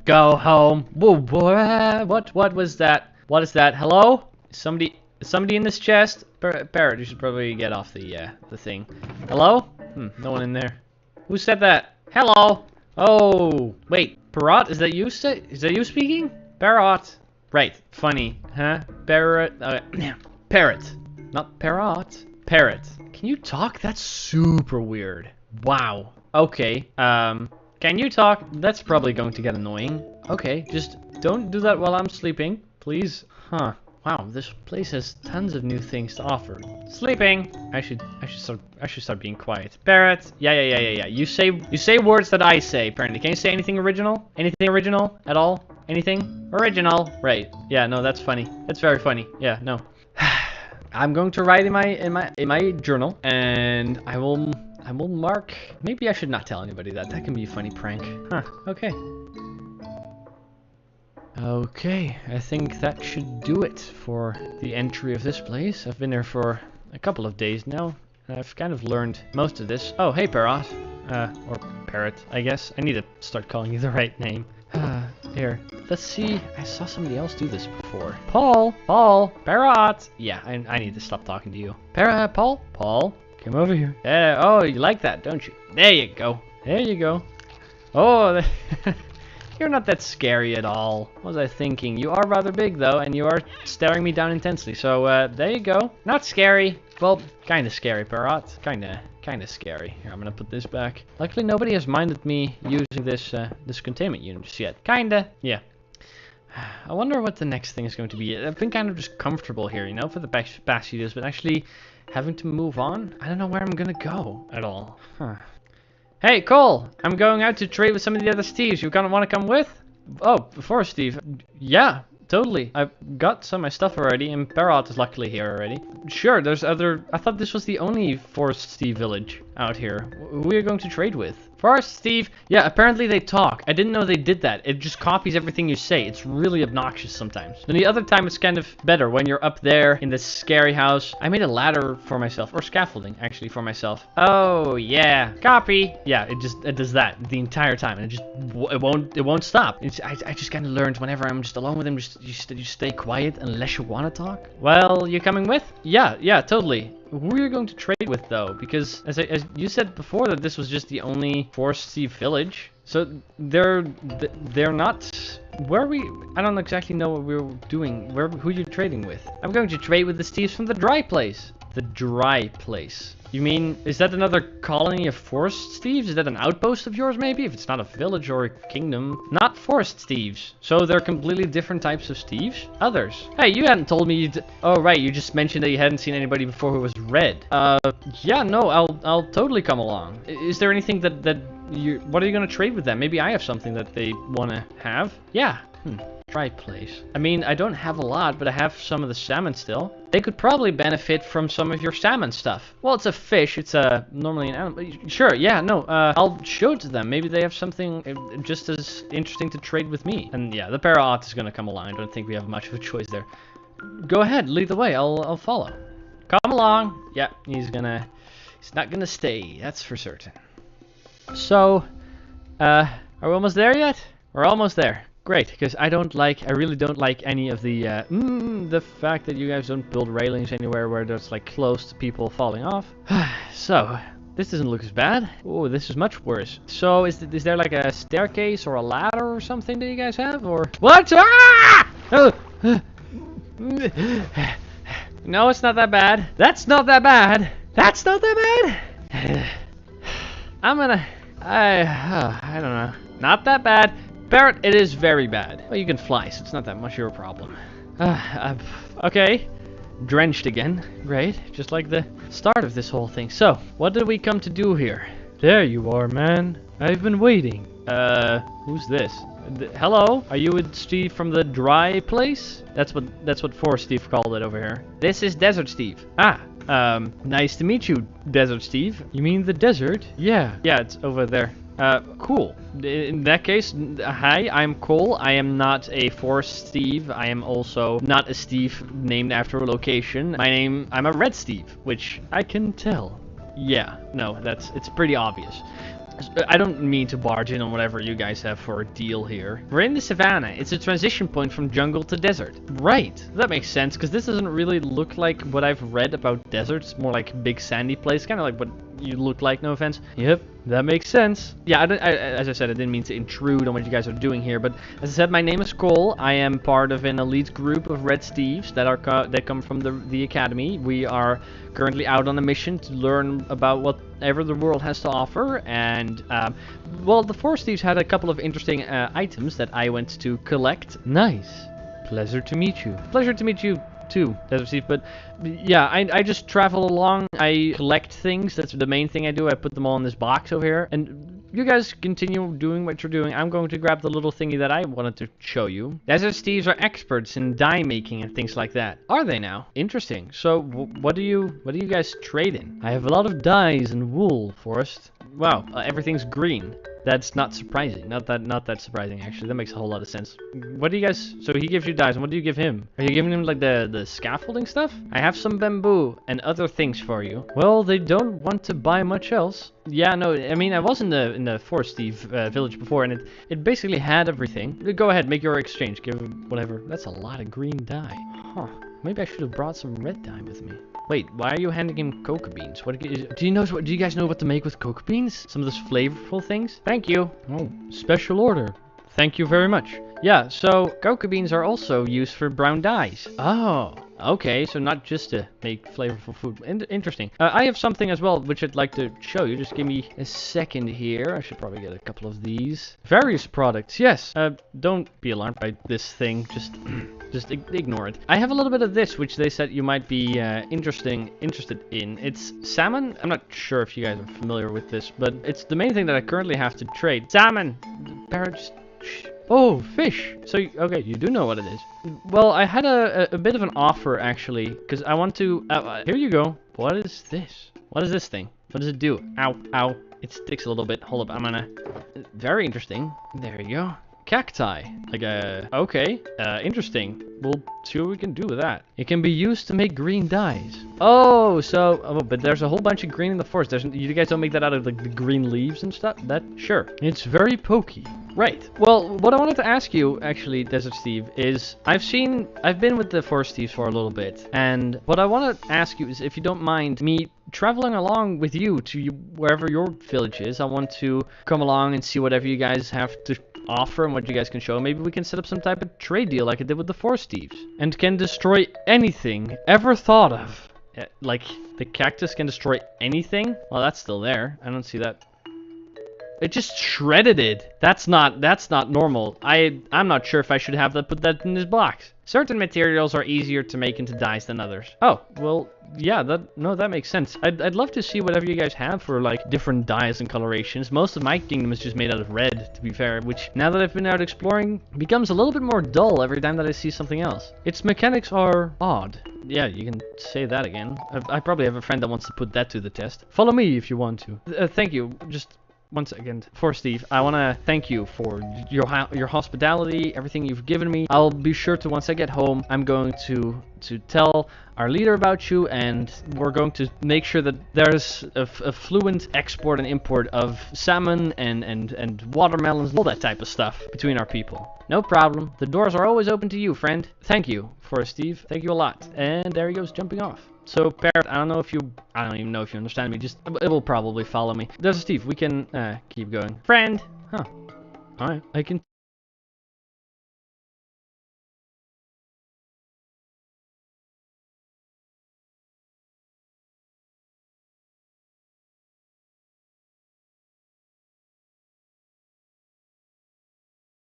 Go home. Whoa, what was that? What is that? Hello? Somebody in this chest? Parrot, you should probably get off the thing. Hello? No one in there. Who said that? Hello? Oh, wait. Parrot, is that you? Is that you speaking? Parrot. Right. Funny, huh? Parrot. Parrot. Not parrot. Parrot. Can you talk? That's super weird. Wow. Okay. Can you talk? That's probably going to get annoying. Okay, just don't do that while I'm sleeping, please. Huh. Wow, this place has tons of new things to offer. Sleeping. I should start being quiet. Parrot. Yeah. You say words that I say, apparently. Can you say anything original? Anything original at all? Anything? Original. Right. Yeah, no, that's funny. That's very funny. Yeah, no. I'm going to write in my journal, and I will mark. Maybe I should not tell anybody that. That can be a funny prank. Huh. Okay. Okay, I think that should do it for the entry of this place. I've been there for a couple of days now, and I've kind of learned most of this. Oh, hey, Parrot. Or Parrot, I guess. I need to start calling you the right name. Here. Let's see. I saw somebody else do this before. Paul! Parrot! Yeah, I need to stop talking to you. Parrot, Paul? Come over here. Oh, you like that, don't you? There you go. There you go. Oh, you're not that scary at all. What was I thinking? You are rather big, though, and you are staring me down intensely. So, there you go. Not scary. Well, kind of scary, Parrot. Kind of scary. Here, I'm gonna put this back. Luckily, nobody has minded me using this this containment unit just yet. Kinda. Yeah. I wonder what the next thing is going to be. I've been kind of just comfortable here, you know, for the past few days, but actually having to move on, I don't know where I'm gonna go at all. Huh. Hey, Cole! I'm going out to trade with some of the other Steves. You gonna want to come with? Oh, before Steve. Yeah, totally. I've got some of my stuff already, and Parrot is luckily here already. Sure, there's other... I thought this was the only Forest Steve village out here. Who are you going to trade with? Forest Steve? Yeah, apparently they talk. I didn't know they did that. It just copies everything you say. It's really obnoxious sometimes. And the other time it's kind of better when you're up there in this scary house. I made a ladder for myself, or scaffolding actually for myself. Oh yeah, copy. Yeah, it does that the entire time, and it won't stop. I just kind of learned whenever I'm just alone with him, you stay quiet unless you want to talk. Well, you coming with? Yeah, totally. Who are you going to trade with, though? Because, as you said before, that this was just the only Forest Steve village. So, they're not... Where are we... I don't exactly know what we're doing. Who are you trading with? I'm going to trade with the Steves from the Dry Place. The Dry Place. You mean, is that another colony of Forest Steves? Is that an outpost of yours, maybe? If it's not a village or a kingdom. Not Forest Steves. So they're completely different types of Steves? Others. Hey, you hadn't told me oh, right, you just mentioned that you hadn't seen anybody before who was red. Yeah, no, I'll totally come along. Is there anything that what are you gonna trade with them? Maybe I have something that they wanna have? Yeah. Dry Place. I mean, I don't have a lot, but I have some of the salmon still. They could probably benefit from some of your salmon stuff. Well, it's a fish. It's normally an animal. Sure, yeah, no. I'll show it to them. Maybe they have something just as interesting to trade with me. And yeah, the Parrot is gonna come along. I don't think we have much of a choice there. Go ahead, lead the way. I'll follow. Come along. Yeah, he's not gonna stay. That's for certain. So, are we almost there yet? We're almost there. Great, because I really don't like any of the fact that you guys don't build railings anywhere where there's like close to people falling off. So, this doesn't look as bad. Oh, this is much worse. So, is there like a staircase or a ladder or something that you guys have, or what? Ah! No, it's not that bad. That's not that bad. That's not that bad. I don't know. Not that bad. Parrot, it is very bad. Well, you can fly, so it's not that much of your problem. Okay. Drenched again. Great. Just like the start of this whole thing. So, what did we come to do here? There you are, man. I've been waiting. Who's this? Hello? Are you with Steve from the Dry Place? That's what Forest Steve called it over here. This is Desert Steve. Nice to meet you, Desert Steve. You mean the desert? Yeah, it's over there. Cool. In that case, hi, I'm Cole. I am not a Forest Steve. I am also not a Steve named after a location. I'm a Red Steve, which I can tell. Yeah, no, it's pretty obvious. I don't mean to barge in on whatever you guys have for a deal here. We're in the savannah. It's a transition point from jungle to desert. Right. That makes sense, because this doesn't really look like what I've read about deserts. More like a big sandy place. Kind of like what you look like, no offense. Yep, that makes sense. Yeah, as I said, I didn't mean to intrude on what you guys are doing here, but as I said, my name is Cole. I am part of an elite group of Red Steves that come from the academy. We are currently out on a mission to learn about whatever the world has to offer, and well, the Forest Thieves had a couple of interesting items that I went to collect. Nice. Pleasure to meet you. Pleasure to meet you too, Desert Steve. But yeah, I just travel along. I collect things. That's the main thing I do. I put them all in this box over here, and you guys continue doing what you're doing. I'm going to grab the little thingy that I wanted to show you. Desert Steves are experts in dye making and things like that. Are they now? Interesting. So what do you guys trade in? I have a lot of dyes and wool, Forest. Wow, everything's green. That's not surprising. Not that surprising, actually. That makes a whole lot of sense. What do you guys... So he gives you dyes, and what do you give him? Are you giving him, like, the scaffolding stuff? I have some bamboo and other things for you. Well, they don't want to buy much else. Yeah, no, I mean, I was in the Forest Thief village before, and it basically had everything. Go ahead, make your exchange. Give him whatever. That's a lot of green dye. Huh. Maybe I should have brought some red dye with me. Wait, why are you handing him cocoa beans? Do you guys know what to make with cocoa beans? Some of those flavorful things? Thank you. Oh, special order. Thank you very much. Yeah, so cocoa beans are also used for brown dyes. Oh, okay, so not just to make flavorful food. Interesting. I have something as well which I'd like to show you. Just give me a second here. I should probably get a couple of these. Various products, yes. Don't be alarmed by this thing. Just ignore it. I have a little bit of this, which they said you might be interested in. It's salmon. I'm not sure if you guys are familiar with this, but it's the main thing that I currently have to trade. Salmon. Parrots. Oh, fish. So, okay, you do know what it is. Well, I had a bit of an offer, actually, because I want to... here you go. What is this? What is this thing? What does it do? Ow, ow. It sticks a little bit. Hold up, I'm gonna... Very interesting. There you go. Cacti. Like okay. Interesting. We'll see what we can do with that. It can be used to make green dyes. Oh, so... Oh, but there's a whole bunch of green in the forest. You guys don't make that out of like the green leaves and stuff? Sure. It's very pokey. Right. Well, what I wanted to ask you, actually, Desert Steve, is I've been with the Forest Thieves for a little bit, and what I want to ask you is if you don't mind me traveling along with you to wherever your village is. I want to come along and see whatever you guys have to offer and what you guys can show. Maybe we can set up some type of trade deal like I did with the Forest Thieves. And can destroy anything ever thought of. Like, the cactus can destroy anything? Well, that's still there. I don't see that. It just shredded it. That's not normal. I'm not sure if I should have put that in this box. Certain materials are easier to make into dyes than others. Oh, well, yeah, that makes sense. I'd love to see whatever you guys have for, like, different dyes and colorations. Most of my kingdom is just made out of red, to be fair, which, now that I've been out exploring, becomes a little bit more dull every time that I see something else. Its mechanics are odd. Yeah, you can say that again. I probably have a friend that wants to put that to the test. Follow me if you want to. Thank you. Just... Once again, Forest Thief, I want to thank you for your hospitality, everything you've given me. I'll be sure to, once I get home, I'm going to tell our leader about you, and we're going to make sure that there's a fluent export and import of salmon and watermelons, all that type of stuff between our people. No problem. The doors are always open to you, friend. Thank you, Forest Thief. Thank you a lot. And there he goes, jumping off. So, Parrot, I don't even know if you understand me, it will probably follow me. There's a Steve, we can, keep going. Friend! Huh. Alright, I can...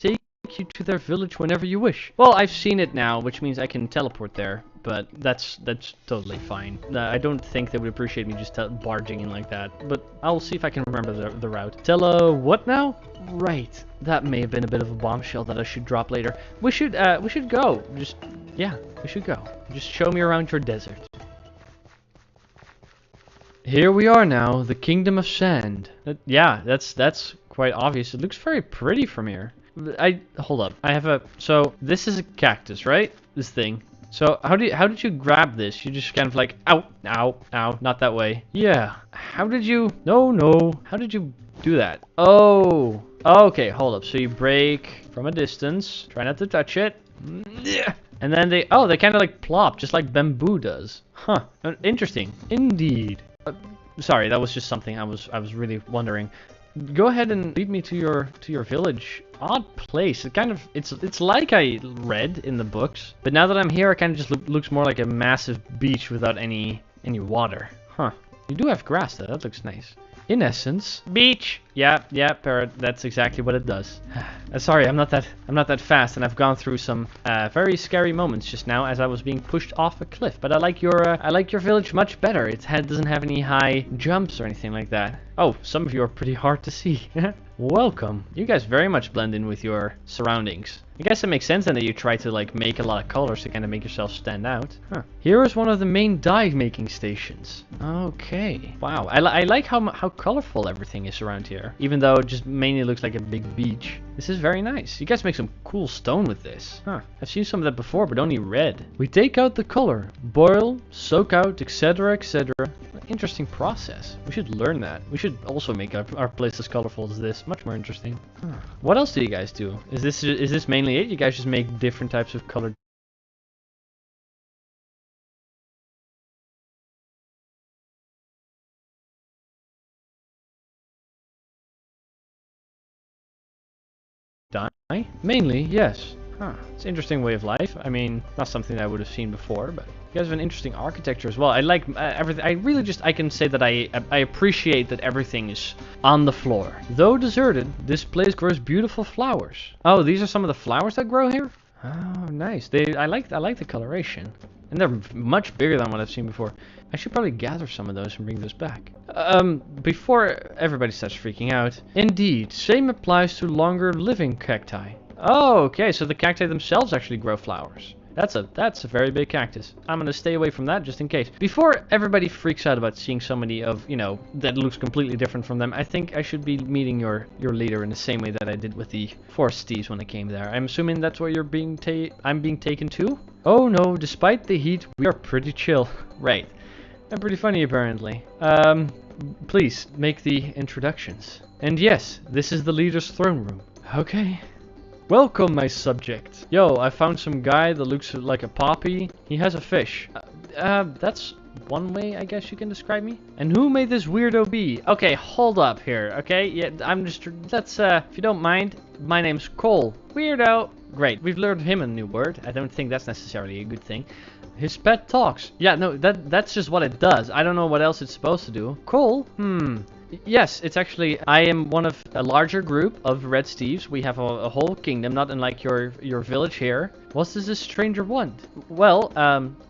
Take you to their village whenever you wish. Well, I've seen it now, which means I can teleport there, but that's totally fine. I don't think they would appreciate me just barging in like that, but I'll see if I can remember the route. What now? Right, that may have been a bit of a bombshell that I should drop later. We should go. Yeah, we should go. Just show me around your desert. Here we are now, the Kingdom of Sand. Yeah, that's quite obvious. It looks very pretty from here. Hold up. So this is a cactus, right? This thing. So how did you grab this? You just kind of like, ow, ow, ow, not that way. Yeah. How did you? No, no. How did you do that? Oh. Okay, hold up. So you break from a distance. Try not to touch it. Yeah. And then they kind of like plop, just like bamboo does. Huh. Interesting. Indeed. Sorry, that was just something I was really wondering. Go ahead and lead me to your village. Odd place. It's like I read in the books, but now that I'm here, it kind of just looks more like a massive beach without any water. Huh. You do have grass though. That looks nice. In essence, beach. Yeah, parrot. That's exactly what it does. Sorry, I'm not that fast, and I've gone through some very scary moments just now as I was being pushed off a cliff. But I like your village much better. It doesn't have any high jumps or anything like that. Oh, some of you are pretty hard to see. Welcome. You guys very much blend in with your surroundings. I guess it makes sense then that you try to like make a lot of colors to kind of make yourself stand out. Huh. Here is one of the main dye making stations. Okay. Wow. I like how colorful everything is around here, even though it just mainly looks like a big beach. This is very nice. You guys make some cool stone with this. Huh. I've seen some of that before, but only red. We take out the color, boil, soak out, etc., etc. Interesting process. We should learn that. We should also make our place as colorful as this. Much more interesting. Huh. What else do you guys do? Is this mainly it? You guys just make different types of colored dye? Mainly, yes. Huh. It's an interesting way of life. I mean, not something that I would have seen before, but you guys have an interesting architecture as well. I like everything. I can say that I appreciate that everything is on the floor. Though deserted, this place grows beautiful flowers. Oh, these are some of the flowers that grow here? Oh, nice. I like the coloration. And they're much bigger than what I've seen before. I should probably gather some of those and bring those back. Before everybody starts freaking out. Indeed, same applies to longer living cacti. Oh, okay, so the cacti themselves actually grow flowers. That's a very big cactus. I'm gonna stay away from that just in case. Before everybody freaks out about seeing somebody of, that looks completely different from them, I think I should be meeting your leader in the same way that I did with the forest thieves when I came there. I'm assuming that's where I'm being taken to? Oh no, despite the heat, we are pretty chill. Right. And pretty funny apparently. Please make the introductions. And yes, this is the leader's throne room. Okay. Welcome, my subject. Yo, I found some guy that looks like a poppy. He has a fish. That's one way I guess you can describe me. And who may this weirdo be? Okay, hold up here, okay? Yeah, if you don't mind, my name's Cole. Weirdo. Great, we've learned him a new word. I don't think that's necessarily a good thing. His pet talks. Yeah, no, that's just what it does. I don't know what else it's supposed to do. Cole? Yes, it's actually, I am one of a larger group of Red Steves. We have a whole kingdom, not unlike your village here. What does this stranger want? Well,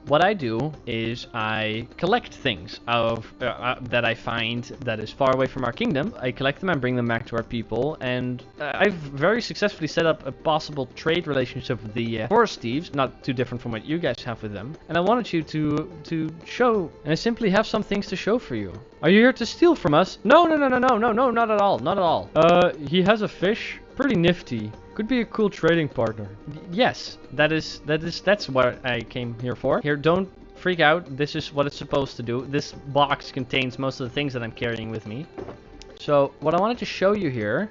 what I do is I collect things that I find that is far away from our kingdom. I collect them and bring them back to our people, and I've very successfully set up a possible trade relationship with the Forest Thieves, not too different from what you guys have with them. And I wanted you to show, and I simply have some things to show for you. Are you here to steal from us? No, not at all, not at all. He has a fish, pretty nifty. Could be a cool trading partner. Yes, that's what I came here for. Here, don't freak out. This is what it's supposed to do. This box contains most of the things that I'm carrying with me. So, what I wanted to show you here...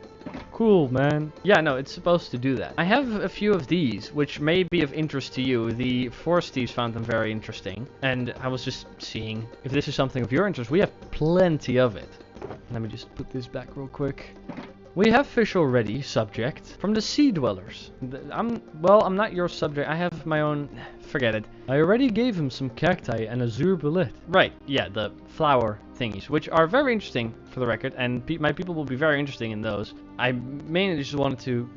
Cool, man. Yeah, no, it's supposed to do that. I have a few of these, which may be of interest to you. The Forest Thieves found them very interesting. And I was just seeing if this is something of your interest. We have plenty of it. Let me just put this back real quick. We have fish already, subject, from the sea dwellers. I'm not your subject. I have my own... Forget it. I already gave him some cacti and azure bullet. Right, yeah, the flower thingies, which are very interesting for the record, and my people will be very interesting in those. I mainly just wanted to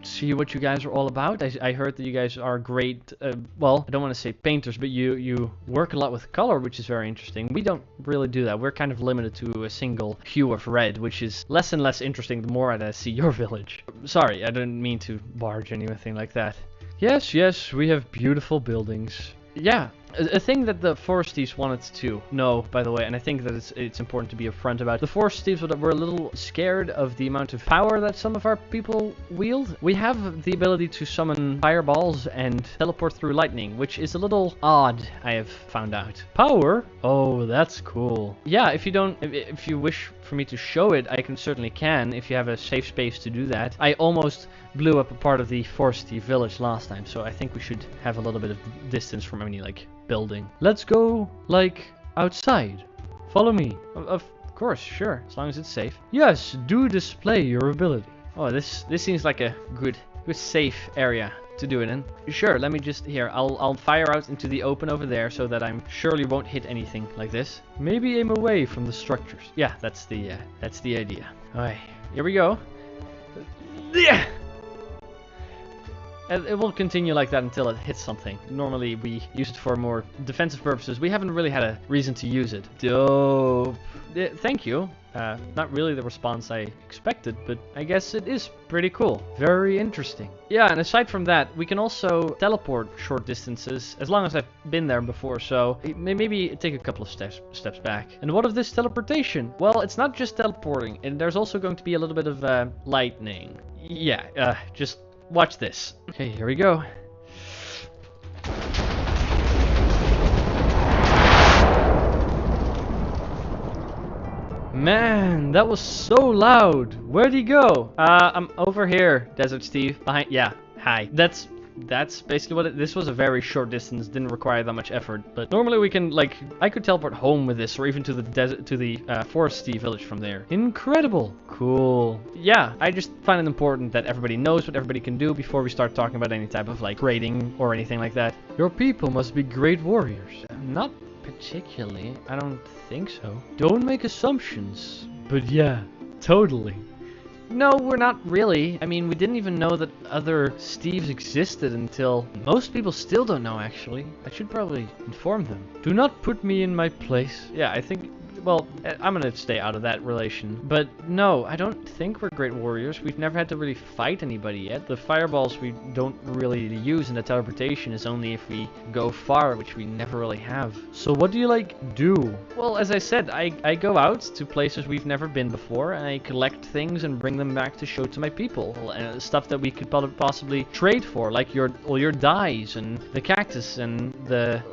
see what you guys are all about. I heard that you guys are great, well, I don't want to say painters, but you work a lot with color, which is very interesting. We don't really do that. We're kind of limited to a single hue of red, which is less and less interesting the more I see your village. Sorry, I didn't mean to barge anything like that. Yes, we have beautiful buildings. Yeah, A thing that the Forest Thieves wanted to know, by the way, and I think that it's important to be upfront about. The Forest Thieves were a little scared of the amount of power that some of our people wield. We have the ability to summon fireballs and teleport through lightning, which is a little odd, I have found out. Power? Oh, that's cool. Yeah, if you wish for me to show it, I certainly can, if you have a safe space to do that. I almost blew up a part of the Forest Thief village last time, so I think we should have a little bit of distance from any, like, building. Let's go, like, outside. Follow me. Of course, sure, as long as it's safe. Yes, do display your ability. Oh, this seems like a good safe area to do it in. Sure, let me just, here, I'll fire out into the open over there so that I'm surely won't hit anything like this. Maybe aim away from the structures. Yeah, that's the idea. Alright, here we go. Yeah. It will continue like that until it hits something. Normally we use it for more defensive purposes. We haven't really had a reason to use it. Dope. Thank you. Not really the response I expected, but I guess it is pretty cool. Very interesting. Yeah, and aside from that, we can also teleport short distances, as long as I've been there before, so maybe take a couple of steps back. And what of this teleportation? Well, it's not just teleporting, and there's also going to be a little bit of lightning. Yeah, just watch this. Okay, here we go. Man, that was so loud. Where'd he go? I'm over here, Desert Steve. Behind. Yeah. Hi. That's basically what this was. A very short distance. Didn't require that much effort. But normally we can, like, I could teleport home with this, or even to the desert, to the Forest Steve village from there. Incredible. Cool. Yeah. I just find it important that everybody knows what everybody can do before we start talking about any type of, like, raiding or anything like that. Your people must be great warriors. Not particularly. I don't think so. Don't make assumptions. But yeah, totally. No, we're not really. I mean, we didn't even know that other Steves existed until... Most people still don't know, actually. I should probably inform them. Do not put me in my place. Yeah, I think... Well, I'm gonna stay out of that relation. But no, I don't think we're great warriors. We've never had to really fight anybody yet. The fireballs we don't really use, and the teleportation is only if we go far, which we never really have. So what do you, like, do? Well, as I said, I go out to places we've never been before, and I collect things and bring them back to show to my people. Stuff that we could possibly trade for, like all your dyes and the cactus and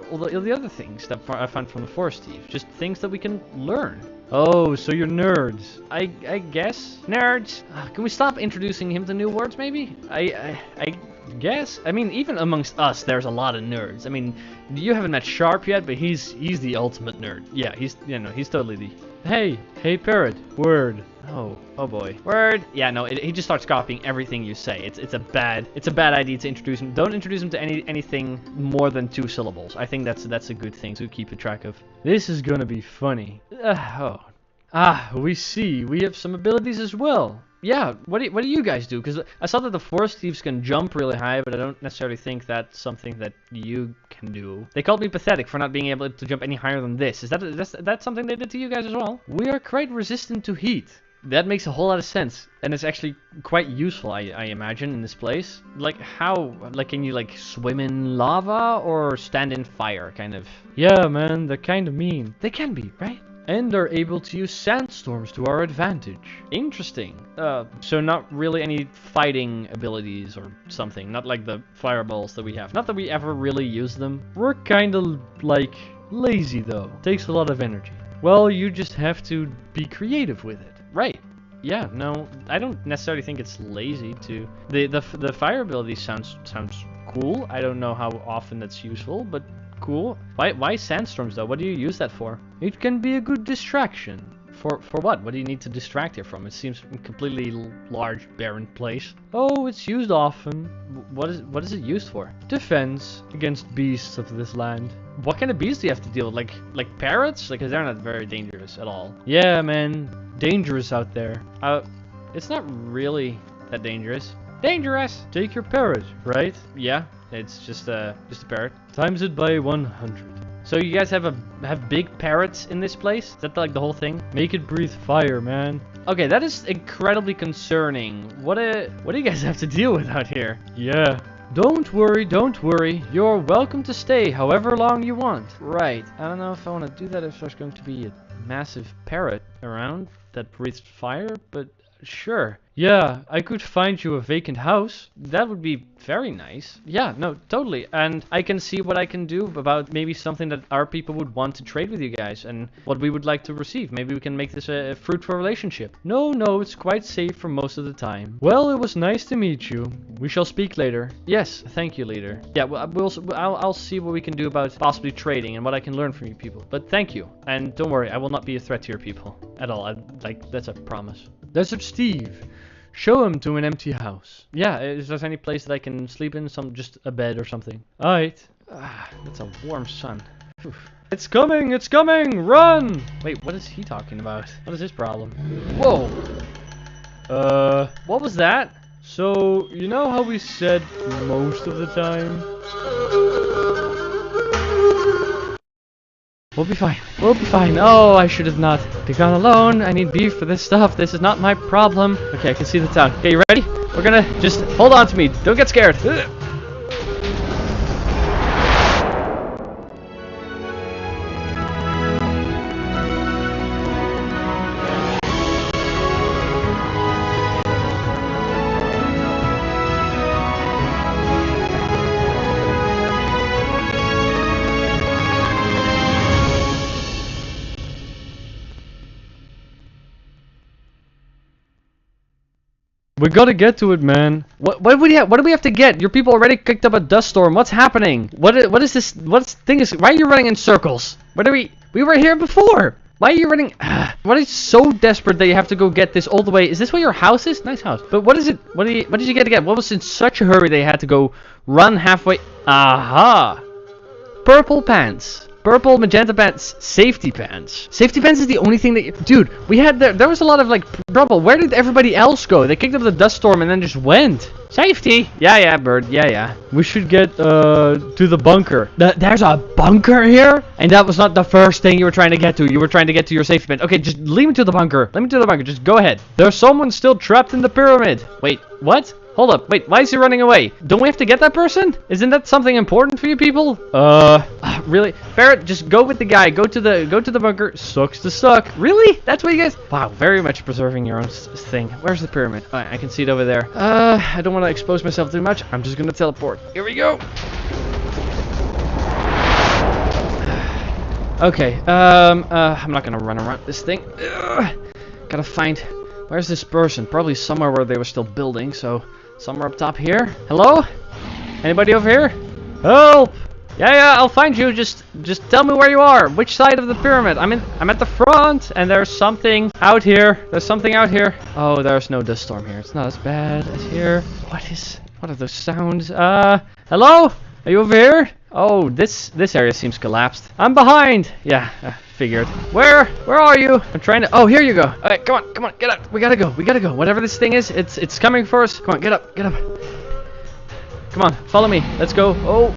all the other things that I found from the Forest Thief. Just things that we can learn. Oh, so you're nerds. I guess. Nerds. Can we stop introducing him to new words, maybe? I guess. I mean, even amongst us, there's a lot of nerds. I mean, you haven't met Sharp yet, but he's the ultimate nerd. Yeah, he's totally the... Hey, parrot. Word. Oh boy. Word. Yeah, no, he just starts copying everything you say. It's a bad idea to introduce him. Don't introduce him to anything more than 2 syllables. I think that's a good thing to keep a track of. This is gonna be funny. We see. We have some abilities as well. Yeah, what do you guys do? Because I saw that the Forest Thieves can jump really high, but I don't necessarily think that's something that you can do. They called me pathetic for not being able to jump any higher than this. Is that something they did to you guys as well? We are quite resistant to heat. That makes a whole lot of sense, and it's actually quite useful, I imagine, in this place. Like, how? Like, can you, like, swim in lava or stand in fire, kind of? Yeah, man, they're kind of mean. They can be, right? And are able to use sandstorms to our advantage. Interesting. So not really any fighting abilities or something. Not like the fireballs that we have. Not that we ever really use them. We're kind of, like, lazy, though. Takes a lot of energy. Well, you just have to be creative with it. Right. Yeah, no, I don't necessarily think it's lazy to... The fire ability sounds cool. I don't know how often that's useful, but cool. Why sandstorms, though? What do you use that for? It can be a good distraction. For what? What do you need to distract it from? It seems a completely large, barren place. Oh, it's used often. What is it used for? Defense against beasts of this land. What kind of beasts do you have to deal with? Like parrots? Like, 'cause they're not very dangerous at all. Yeah, man. Dangerous out there. It's not really that dangerous. Dangerous! Take your parrot, right? Yeah, it's just a parrot. Times it by 100. So you guys have big parrots in this place? Is that like the whole thing? Make it breathe fire, man. Okay, that is incredibly concerning. What do you guys have to deal with out here? Yeah, Don't worry, don't worry. You're welcome to stay however long you want. Right. I don't know if I want to do that if there's going to be a massive parrot around that breathes fire, but sure. Yeah, I could find you a vacant house. That would be very nice. Yeah, no, totally. And I can see what I can do about maybe something that our people would want to trade with you guys and what we would like to receive. Maybe we can make this a fruitful relationship. No, it's quite safe for most of the time. Well, it was nice to meet you. We shall speak later. Yes, thank you, leader. Yeah, I'll see what we can do about possibly trading and what I can learn from you people. But thank you. And don't worry, I will not be a threat to your people at all. That's a promise. Desert Steve. Show him to an empty house. Yeah, is there any place that I can sleep in? Just a bed or something. Alright. That's a warm sun. Whew. It's coming, run! Wait, what is he talking about? What is his problem? Whoa. What was that? So, you know how we said most of the time? We'll be fine. We'll be fine. Oh, I should have not gone alone. I need beef for this stuff. This is not my problem. Okay, I can see the town. Okay, you ready? We're gonna just hold on to me. Don't get scared. We gotta get to it, man. What do we have to get? Your people already kicked up a dust storm. What's happening? What is this? Why are you running in circles? We were here before. Why are you running? What is so desperate that you have to go get this all the way? Is this where your house is? Nice house. But what is it? What did you get to get? What was in such a hurry they had to go run halfway? Aha! Purple pants. Purple, magenta pants, safety pants. Safety pants is the only thing that... Dude, we had... There was a lot of, like, trouble. Where did everybody else go? They kicked up the dust storm and then just went. Safety! Yeah, bird. Yeah. We should get, to the bunker. There's a bunker here? And that was not the first thing you were trying to get to. You were trying to get to your safety pants. Okay, just lead me to the bunker. Let me to the bunker. Just go ahead. There's someone still trapped in the pyramid. Wait, what? Hold up, wait, why is he running away? Don't we have to get that person? Isn't that something important for you people? Really? Barrett, just go with the guy. Go to the bunker. Sucks to suck. Really? That's what you guys... Wow, very much preserving your own thing. Where's the pyramid? Alright, I can see it over there. I don't want to expose myself too much. I'm just gonna teleport. Here we go. Okay, I'm not gonna run around this thing. Gotta find... Where's this person? Probably somewhere where they were still building, so... Somewhere up top here. Hello? Anybody over here? Help! Yeah, I'll find you. Just tell me where you are. Which side of the pyramid? I'm at the front, and there's something out here. There's something out here. Oh, there's no dust storm here. It's not as bad as here. What are those sounds? Hello? Are you over here? Oh, this area seems collapsed. I'm behind. Yeah, figured. Where are you? I'm trying to... Oh, here you go. All right, come on, get up. We gotta go. Whatever this thing is, it's coming for us. Come on, get up. Come on, follow me. Let's go. Oh.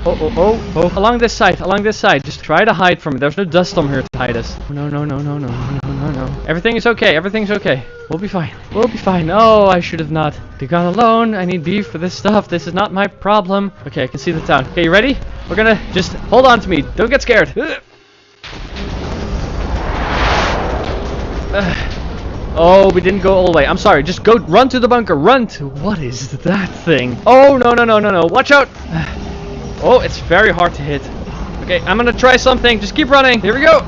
Along this side. Just try to hide from it. There's no dust storm here to hide us. No. Everything is okay. We'll be fine. Oh, I should have not gone alone. I need beef for this stuff. This is not my problem. Okay, I can see the town. Okay, you ready? We're gonna just hold on to me. Don't get scared. Oh, we didn't go all the way. I'm sorry. Just run to the bunker. What is that thing? Oh, no. Watch out. Oh, it's very hard to hit. Okay, I'm gonna try something. Just keep running. Here we go.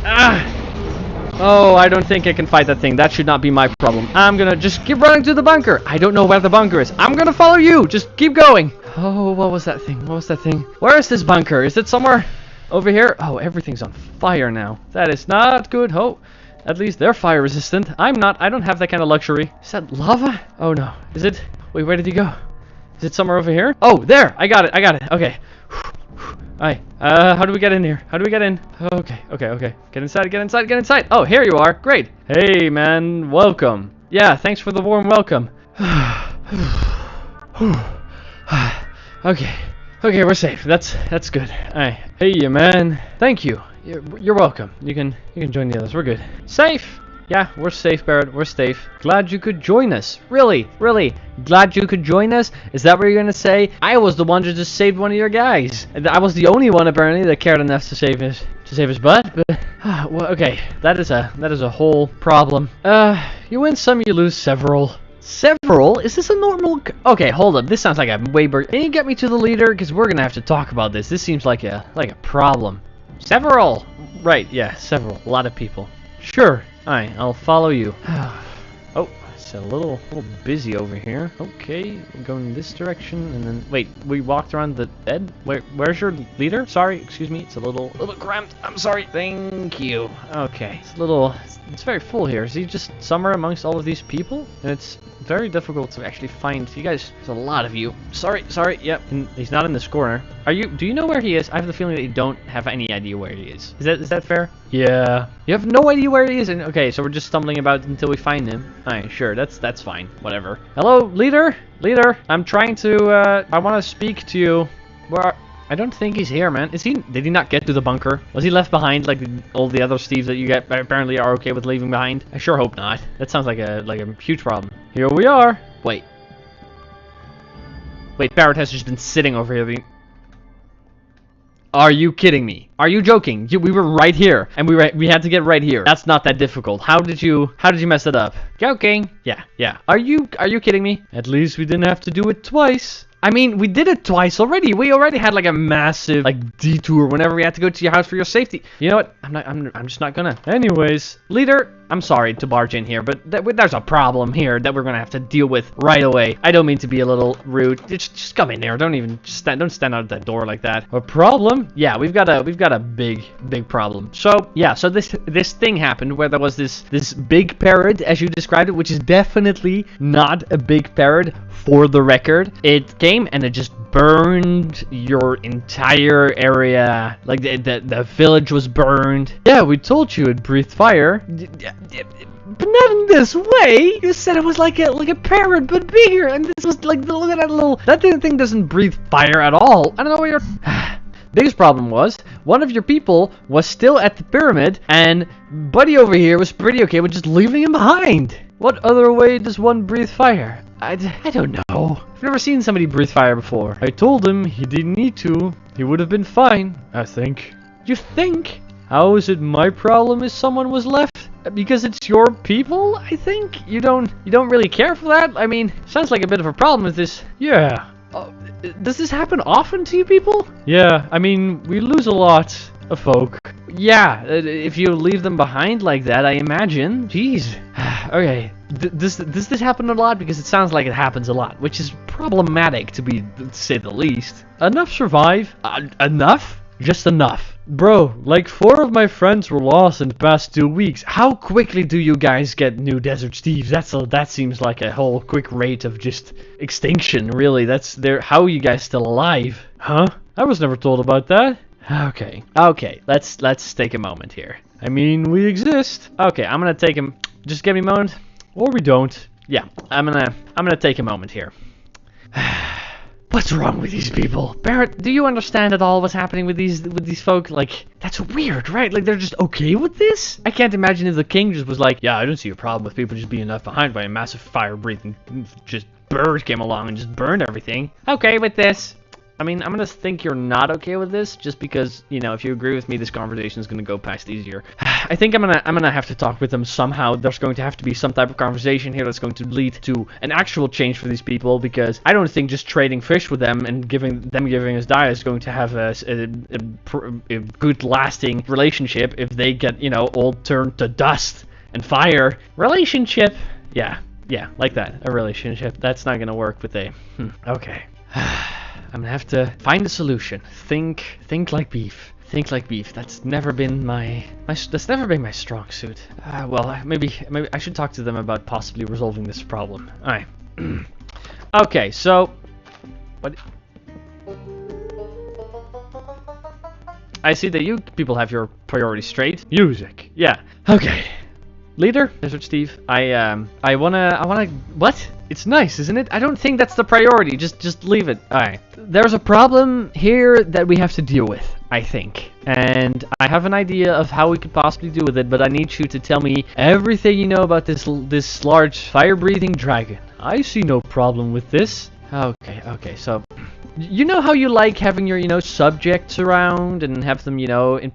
Oh, I don't think I can fight that thing. That should not be my problem. I'm gonna just keep running to the bunker. I don't know where the bunker is. I'm gonna follow you. Just keep going. Oh, what was that thing? Where is this bunker? Is it somewhere over here? Oh, everything's on fire now. That is not good. Oh. At least they're fire resistant. I'm not. I don't have that kind of luxury. Is that lava? Oh no. Is it? Wait, where did he go? Is it somewhere over here? Oh, there. I got it. Okay. Alright. How do we get in here? Okay. Get inside. Oh, here you are. Great. Hey, man. Welcome. Yeah, thanks for the warm welcome. Okay, we're safe. That's good. Alright. Hey, man. Thank you. You're welcome. You can join the others. We're good. Safe. Yeah, we're safe, Barrett. We're safe. Glad you could join us. Really? Really? Glad you could join us? Is that what you're gonna say? I was the one who just saved one of your guys. I was the only one apparently that cared enough to save his butt. But well, okay, that is a whole problem. You win some, you lose several. Several? Is this a normal... Okay, hold up. This sounds like a way bigger... Can you get me to the leader? Because we're gonna have to talk about this. This seems like a problem. Several! Right, yeah, several. A lot of people. Sure. Alright, I'll follow you. Oh, it's a little busy over here. Okay, we're going this direction, and then... Wait, we walked around the bed? Where's your leader? Sorry, excuse me. It's a little cramped. I'm sorry. Thank you. Okay. It's very full here. Is he just somewhere amongst all of these people? And it's very difficult to actually find you guys. There's a lot of you. Sorry. Yep. And he's not in this corner. Do you know where he is? I have the feeling that you don't have any idea where he is. Is that fair? Yeah. You have no idea where he is? And okay, so we're just stumbling about until we find him. Alright, sure. That's fine. Whatever. Hello, leader? Leader, I'm trying to, I want to speak to you. I don't think he's here, man. Did he not get to the bunker? Was he left behind like all the other Steves that you apparently are okay with leaving behind? I sure hope not. That sounds like a huge problem. Here we are. Wait, Barrett has just been sitting over here. Are you kidding me? Are you joking? We were right here, and we had to get right here. That's not that difficult. How did you mess it up? Joking. Yeah. Are you kidding me? At least we didn't have to do it twice. I mean, we did it twice already. We already had like a massive detour whenever we had to go to your house for your safety. You know what? I'm just not gonna. Anyways, leader, I'm sorry to barge in here, but there's a problem here that we're gonna have to deal with right away. I don't mean to be a little rude. Just come in there. Don't stand out at that door like that. A problem? Yeah, we've got a big problem. So yeah, so this thing happened where there was this big parrot, as you described it, which is definitely not a big parrot for the record. It came and it just burned your entire area. Like the village was burned. Yeah, we told you it breathed fire. But not in this way. You said it was like a parrot, but bigger. And this was like, look at that little... That thing doesn't breathe fire at all. I don't know what you're... Biggest problem was, one of your people was still at the pyramid, and Buddy over here was pretty okay with just leaving him behind. What other way does one breathe fire? I don't know. I've never seen somebody breathe fire before. I told him he didn't need to. He would have been fine, I think. You think? How is it my problem if someone was left? Because it's your people, I think? You don't really care for that? I mean, sounds like a bit of a problem with this. Yeah. Does this happen often to you people? Yeah, I mean, we lose a lot of folk. Yeah, if you leave them behind like that, I imagine. Jeez. Okay. Does this happen a lot? Because it sounds like it happens a lot, which is problematic to say the least. Enough survive? Enough? Just enough. Bro, like 4 of my friends were lost in the past 2 weeks. How quickly do you guys get new Desert Steves? That seems like a whole quick rate of just extinction, really. How are you guys still alive? Huh? I was never told about that. Okay, let's take a moment here. I mean, we exist. Okay, I'm gonna take him. Just give me a moment. Or we don't. Yeah, I'm gonna take a moment here. What's wrong with these people? Barrett, do you understand at all what's happening with these folk? Like, that's weird, right? Like, they're just okay with this? I can't imagine if the king just was like, yeah, I don't see a problem with people just being left behind by a massive fire-breathing just bird came along and just burned everything. Okay with this. I mean, I'm gonna think you're not okay with this, just because, you know, if you agree with me, this conversation is gonna go past easier. I think I'm gonna have to talk with them somehow. There's going to have to be some type of conversation here that's going to lead to an actual change for these people, because I don't think just trading fish with them and giving us diet is going to have a good lasting relationship if they get, you know, all turned to dust and fire. Relationship, yeah, like that, a relationship. That's not gonna work with okay. I'm gonna have to find a solution. Think like beef. Think like beef. That's never been my strong suit. Well, maybe I should talk to them about possibly resolving this problem. All right. Okay, so what? I see that you people have your priorities straight. Music. Yeah. Okay. Leader, Desert Steve. I wanna. What? It's nice, isn't it? I don't think that's the priority. Just leave it. All right. There's a problem here that we have to deal with. I think. And I have an idea of how we could possibly do with it, but I need you to tell me everything you know about this large fire-breathing dragon. I see no problem with this. Okay, so you know how you like having your, subjects around and have them,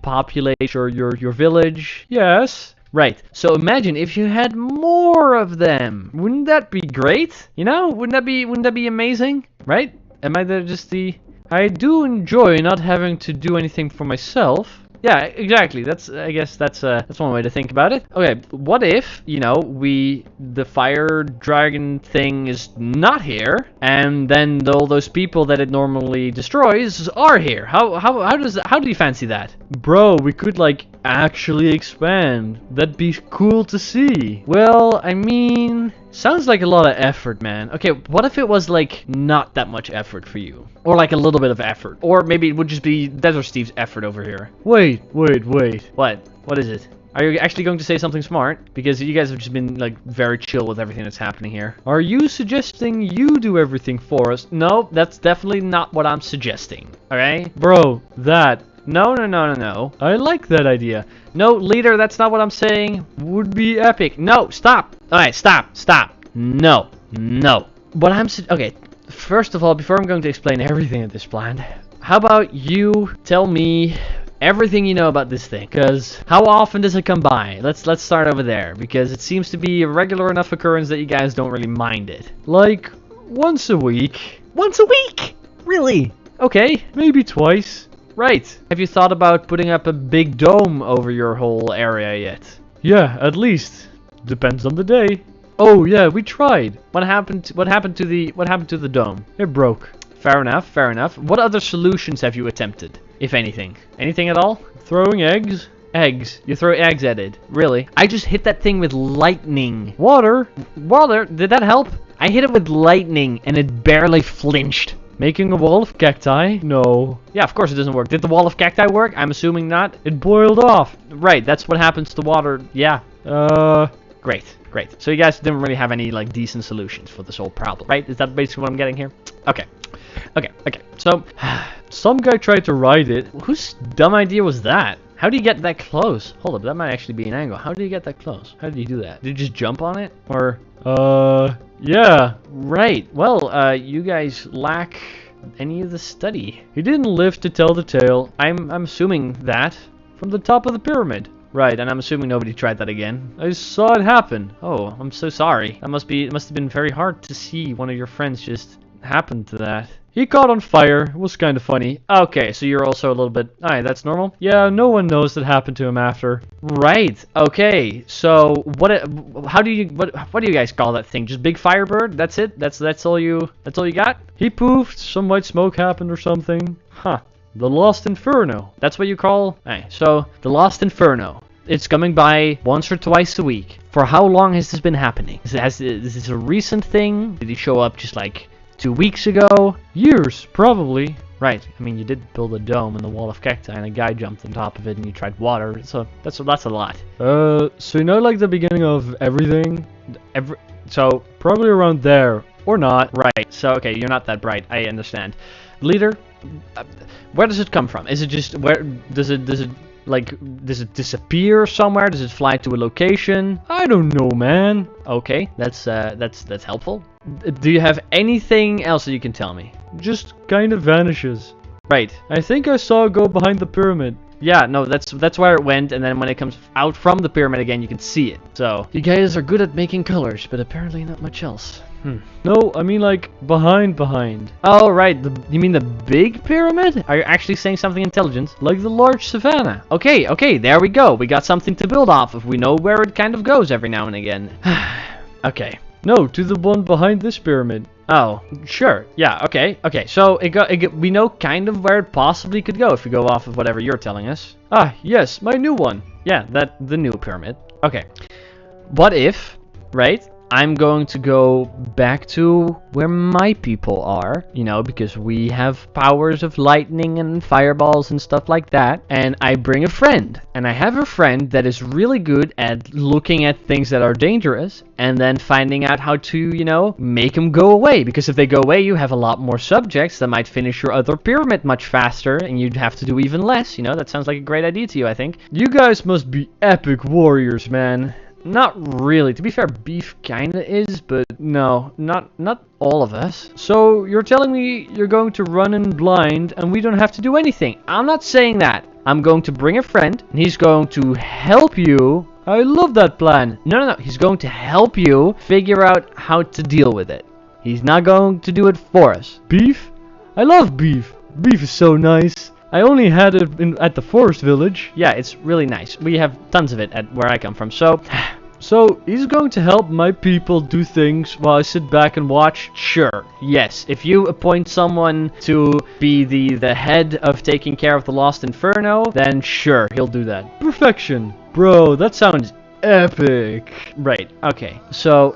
populate your village? Yes. Right. So imagine if you had more of them. Wouldn't that be great? Wouldn't that be amazing? Right? Am I just the I do enjoy not having to do anything for myself. Yeah, exactly. I guess that's one way to think about it. Okay, what if, the fire dragon thing is not here, and then all those people that it normally destroys are here? How do you fancy that? Bro, we could like actually expand. That'd be cool to see. Well, I mean, sounds like a lot of effort, man. Okay, what if it was like not that much effort for you? Or like a little bit of effort. Or maybe it would just be Desert Steve's effort over here. Wait. What? What is it? Are you actually going to say something smart? Because you guys have just been like very chill with everything that's happening here. Are you suggesting you do everything for us? No, that's definitely not what I'm suggesting. Okay? Bro, that... No. I like that idea. No, leader, that's not what I'm saying. Would be epic. No, stop. Alright, stop. No. What I'm... Okay, first of all, before I'm going to explain everything at this plan, how about you tell me everything you know about this thing? Because how often does it come by? Let's start over there, because it seems to be a regular enough occurrence that you guys don't really mind it. Like, once a week. Once a week? Really? Okay, maybe twice. Right. Have you thought about putting up a big dome over your whole area yet? Yeah, at least. Depends on the day. Oh yeah, we tried. What happened to the dome? It broke. Fair enough. What other solutions have you attempted, if anything? Anything at all? Throwing eggs? Eggs. You throw eggs at it. Really? I just hit that thing with lightning. Water? Did that help? I hit it with lightning and it barely flinched. Making a wall of cacti? No. Yeah, of course it doesn't work. Did the wall of cacti work? I'm assuming not. It boiled off. Right, that's what happens to water. Yeah. Great. So you guys didn't really have any, like, decent solutions for this whole problem, right? Is that basically what I'm getting here? Okay. So, some guy tried to ride it. Whose dumb idea was that? How do you get that close? Hold up, that might actually be an angle. How do you get that close? How did you do that? Did you just jump on it? Or, yeah. Right. Well, you guys lack any of the study. He didn't live to tell the tale. I'm assuming that from the top of the pyramid. Right, and I'm assuming nobody tried that again. I saw it happen. Oh, I'm so sorry. It must have been very hard to see one of your friends just happen to that. He caught on fire. It was kind of funny. Okay, so you're also a little bit... Alright, that's normal. Yeah, no one knows that happened to him after. Right. Okay. So what do you guys call that thing? Just big firebird? That's it? That's all you got? He poofed. Some white smoke happened or something. Huh. The Lost Inferno. That's what you call... Alright, so the Lost Inferno. It's coming by once or twice a week. For how long has this been happening? Is this a recent thing? Did he show up just like 2 weeks ago? Years, probably. Right. I mean, you did build a dome in the wall of cacti, and a guy jumped on top of it, and you tried water. So that's a lot. So you know, like the beginning of everything. So probably around there, or not. Right. So okay, you're not that bright. I understand. Leader, where does it come from? Is it just where does it disappear somewhere? Does it fly to a location? I don't know, man. Okay, that's helpful. Do you have anything else that you can tell me? Just kind of vanishes. Right. I think I saw it go behind the pyramid. Yeah, no, that's where it went, and then when it comes out from the pyramid again, you can see it. So, you guys are good at making colors, but apparently not much else. No, I mean like behind. Oh, right, you mean the big pyramid? Are you actually saying something intelligent? Like the large savannah. Okay, there we go. We got something to build off of. We know where it kind of goes every now and again. Okay. No, to the one behind this pyramid. Oh, sure. Yeah, okay. So we know kind of where it possibly could go if we go off of whatever you're telling us. Ah, yes, my new one. Yeah, the new pyramid. Okay. What if, right? I'm going to go back to where my people are, you know, because we have powers of lightning and fireballs and stuff like that. And I bring a friend. And I have a friend that is really good at looking at things that are dangerous and then finding out how to, you know, make them go away. Because if they go away, you have a lot more subjects that might finish your other pyramid much faster and you'd have to do even less. You know, that sounds like a great idea to you, I think. You guys must be epic warriors, man. Not really. To be fair, Beef kinda is, but no, not all of us. So you're telling me you're going to run in blind and we don't have to do anything? I'm not saying that. I'm going to bring a friend and he's going to help you. I love that plan. No. He's going to help you figure out how to deal with it. He's not going to do it for us. Beef? I love beef. Beef is so nice. I only had it at the forest village. Yeah, it's really nice. We have tons of it at where I come from. So he's going to help my people do things while I sit back and watch? Sure, yes. If you appoint someone to be the head of taking care of the Lost Inferno, then sure, he'll do that. Perfection. Bro, that sounds epic. Right, okay. So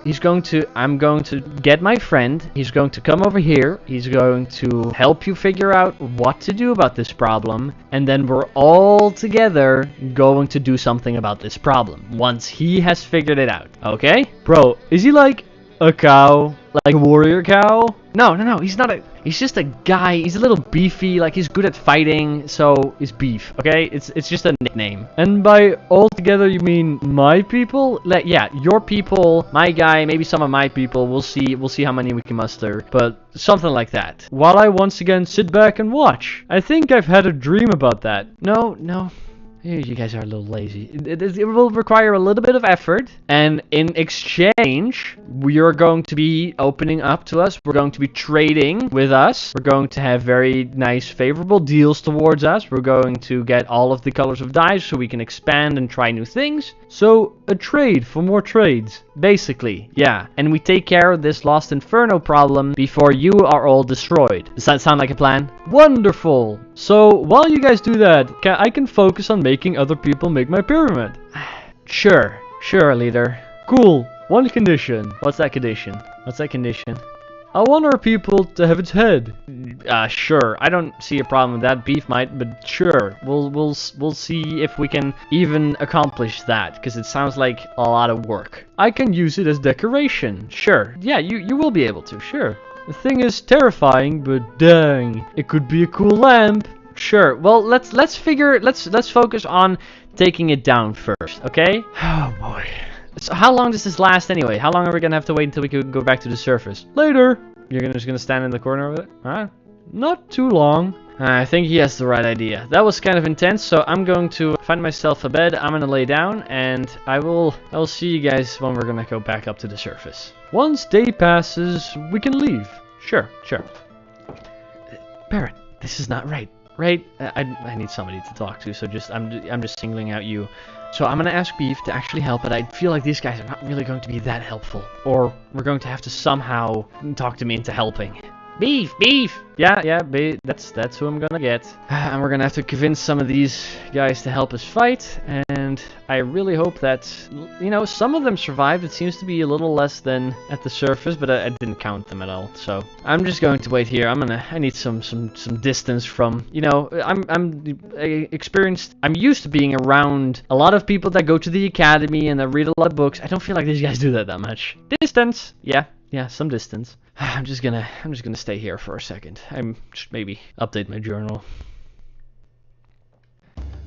I'm going to get my friend. He's going to come over here. He's going to help you figure out what to do about this problem. And then we're all together going to do something about this problem once he has figured it out. Okay? Bro, is he like a cow? Like a warrior cow? No, he's not he's just a guy. He's a little beefy, like he's good at fighting, so he's Beef, okay? It's just a nickname. And by all together you mean my people? Like, yeah, your people, my guy, maybe some of my people. We'll see how many we can muster, but something like that. While I once again sit back and watch. I think I've had a dream about that. No. You guys are a little lazy. It will require a little bit of effort, and in exchange, we are going to be opening up to us. We're going to be trading with us. We're going to have very nice, favorable deals towards us. We're going to get all of the colors of dice so we can expand and try new things. So, a trade for more trades, basically, yeah. And we take care of this Lost Inferno problem before you are all destroyed. Does that sound like a plan? Wonderful! So, while you guys do that, I can focus on making other people make my pyramid. Sure, leader. Cool. One condition. What's that condition? I want our people to have its head. Sure. I don't see a problem with that. Beef might, but sure. We'll see if we can even accomplish that, because it sounds like a lot of work. I can use it as decoration. Sure. Yeah, you will be able to. Sure. The thing is terrifying, but dang, it could be a cool lamp. Sure. Well, let's focus on taking it down first, okay? Oh boy. So how long does this last anyway? How long are we gonna have to wait until we can go back to the surface? Later. You're just gonna stand in the corner over there? Alright. Not too long. I think he has the right idea. That was kind of intense, so I'm going to find myself a bed. I'm gonna lay down, and I will see you guys when we're gonna go back up to the surface. Once day passes, we can leave. Sure. Parrot, this is not right. Right? I need somebody to talk to, so I'm just singling out you. So I'm gonna ask Beef to actually help, but I feel like these guys are not really going to be that helpful. Or we're going to have to somehow talk to me into helping. Beef! Yeah, that's who I'm gonna get. And we're gonna have to convince some of these guys to help us fight, and I really hope that, you know, some of them survived. It seems to be a little less than at the surface, but I didn't count them at all. So I'm just going to wait here. I need some distance from, you know, I'm experienced. I'm used to being around a lot of people that go to the academy and that read a lot of books. I don't feel like these guys do that much. Distance, yeah, some distance. I'm just gonna stay here for a second. I'm just maybe update my journal.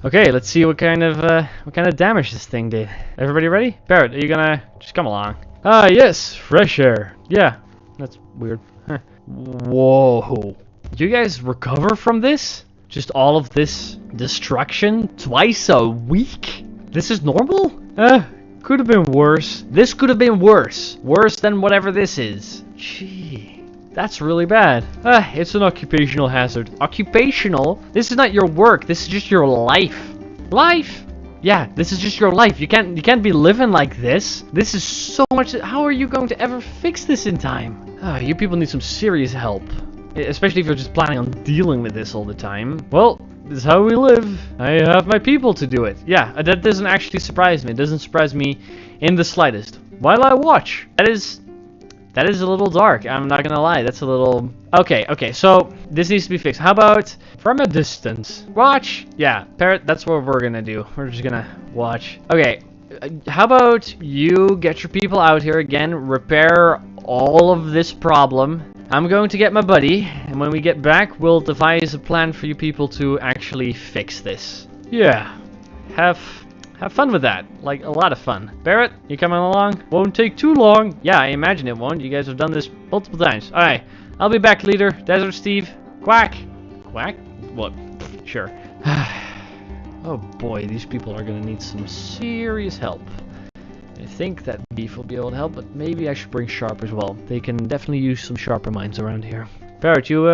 Okay, let's see what kind of damage this thing did. Everybody ready? Barrett, are you gonna just come along? Ah, yes, fresh air. Yeah, that's weird. Huh. Whoa, you guys recover from this? Just all of this destruction twice a week? This is normal? Could have been worse. This could have been worse. Worse than whatever this is. Gee, that's really bad. It's an occupational hazard. Occupational? This is not your work. This is just your life. Life? Yeah, this is just your life. You can't be living like this. This is so much. How are you going to ever fix this in time? You people need some serious help. Especially if you're just planning on dealing with this all the time. Well, this is how we live. I have my people to do it. Yeah, that doesn't actually surprise me. It doesn't surprise me in the slightest. while I watch. That is a little dark. I'm not gonna lie. That's a little... Okay, so this needs to be fixed. How about from a distance? Watch? Yeah, Parrot, that's what we're gonna do. We're just gonna watch. Okay, how about you get your people out here again, repair all of this problem. I'm going to get my buddy, and when we get back, we'll devise a plan for you people to actually fix this. Yeah, have fun with that. Like, a lot of fun. Barrett, you coming along? Won't take too long. Yeah, I imagine it won't. You guys have done this multiple times. Alright, I'll be back, leader. Desert Steve. Quack. Quack? What? Sure. Oh boy, these people are gonna need some serious help. I think that Beef will be able to help, but maybe I should bring Sharp as well. They can definitely use some sharper minds around here. Barrett, you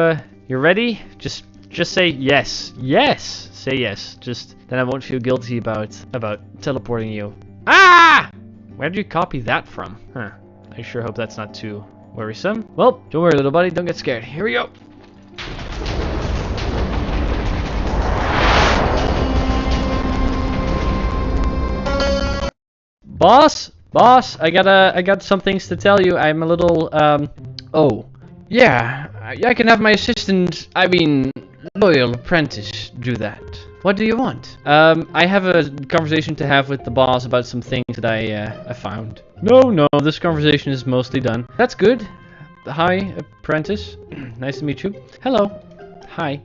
ready? Just say yes. Yes! Say yes. Just then I won't feel guilty about teleporting you. Ah! Where did you copy that from? Huh. I sure hope that's not too worrisome. Well, don't worry, little buddy. Don't get scared. Here we go. Boss, I got some things to tell you. I'm a little, oh, yeah, I can have my assistant, I mean, loyal apprentice do that. What do you want? I have a conversation to have with the boss about some things that I found. No, this conversation is mostly done. That's good. Hi, apprentice. Nice to meet you. Hello. Hi.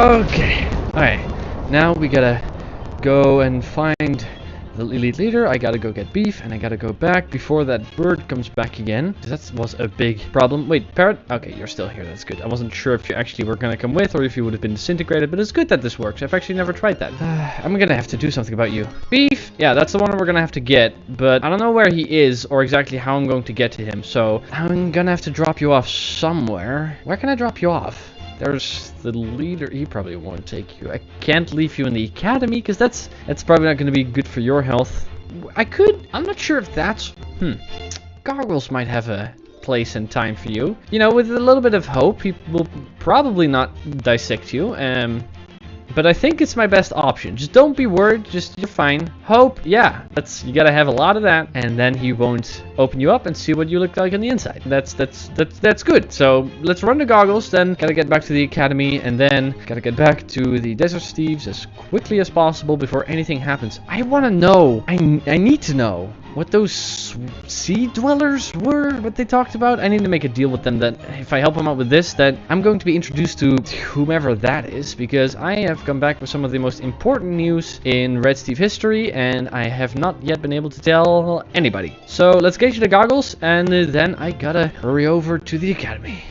Okay, alright, now we gotta go and find the elite leader. I gotta go get Beef, and I gotta go back before that bird comes back again. That was a big problem. Wait, Parrot? Okay, you're still here, that's good. I wasn't sure if you actually were gonna come with, or if you would have been disintegrated, but it's good that this works. I've actually never tried that. I'm gonna have to do something about you. Beef! Yeah, that's the one we're gonna have to get, but I don't know where he is, or exactly how I'm going to get to him, so I'm gonna have to drop you off somewhere. Where can I drop you off? There's the leader. He probably won't take you. I can't leave you in the academy because that's probably not going to be good for your health. I could. I'm not sure if that's. Gargoyles might have a place and time for you. You know, with a little bit of hope, he will probably not dissect you. But I think it's my best option. Just don't be worried. Just you're fine. Hope, yeah. You gotta have a lot of that, and then he won't open you up and see what you look like on the inside. That's good. So let's run the goggles. Then gotta get back to the academy, and then gotta get back to the Desert Steves as quickly as possible before anything happens. I wanna know. I need to know what those sea dwellers were, what they talked about. I need to make a deal with them that if I help them out with this, that I'm going to be introduced to whomever that is, because I have come back with some of the most important news in Red Steve history, and I have not yet been able to tell anybody. So let's get you the goggles, and then I gotta hurry over to the academy.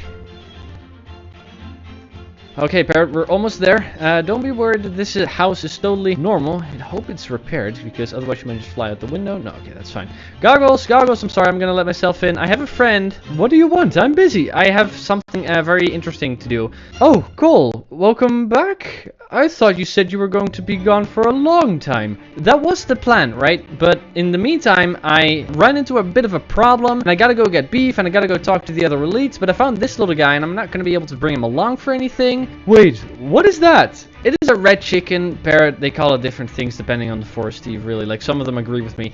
Okay, Parrot, we're almost there. Don't be worried, this house is totally normal. I hope it's repaired, because otherwise you might just fly out the window. No, okay, that's fine. Goggles, I'm sorry, I'm gonna let myself in. I have a friend. What do you want? I'm busy. I have something very interesting to do. Oh, cool. Welcome back. I thought you said you were going to be gone for a long time. That was the plan, right? But in the meantime, I ran into a bit of a problem, and I gotta go get Beef, and I gotta go talk to the other elites, but I found this little guy, and I'm not gonna be able to bring him along for anything. Wait, what is that? It is a red chicken, Parrot. They call it different things depending on the forest, Steve, really. Like, some of them agree with me.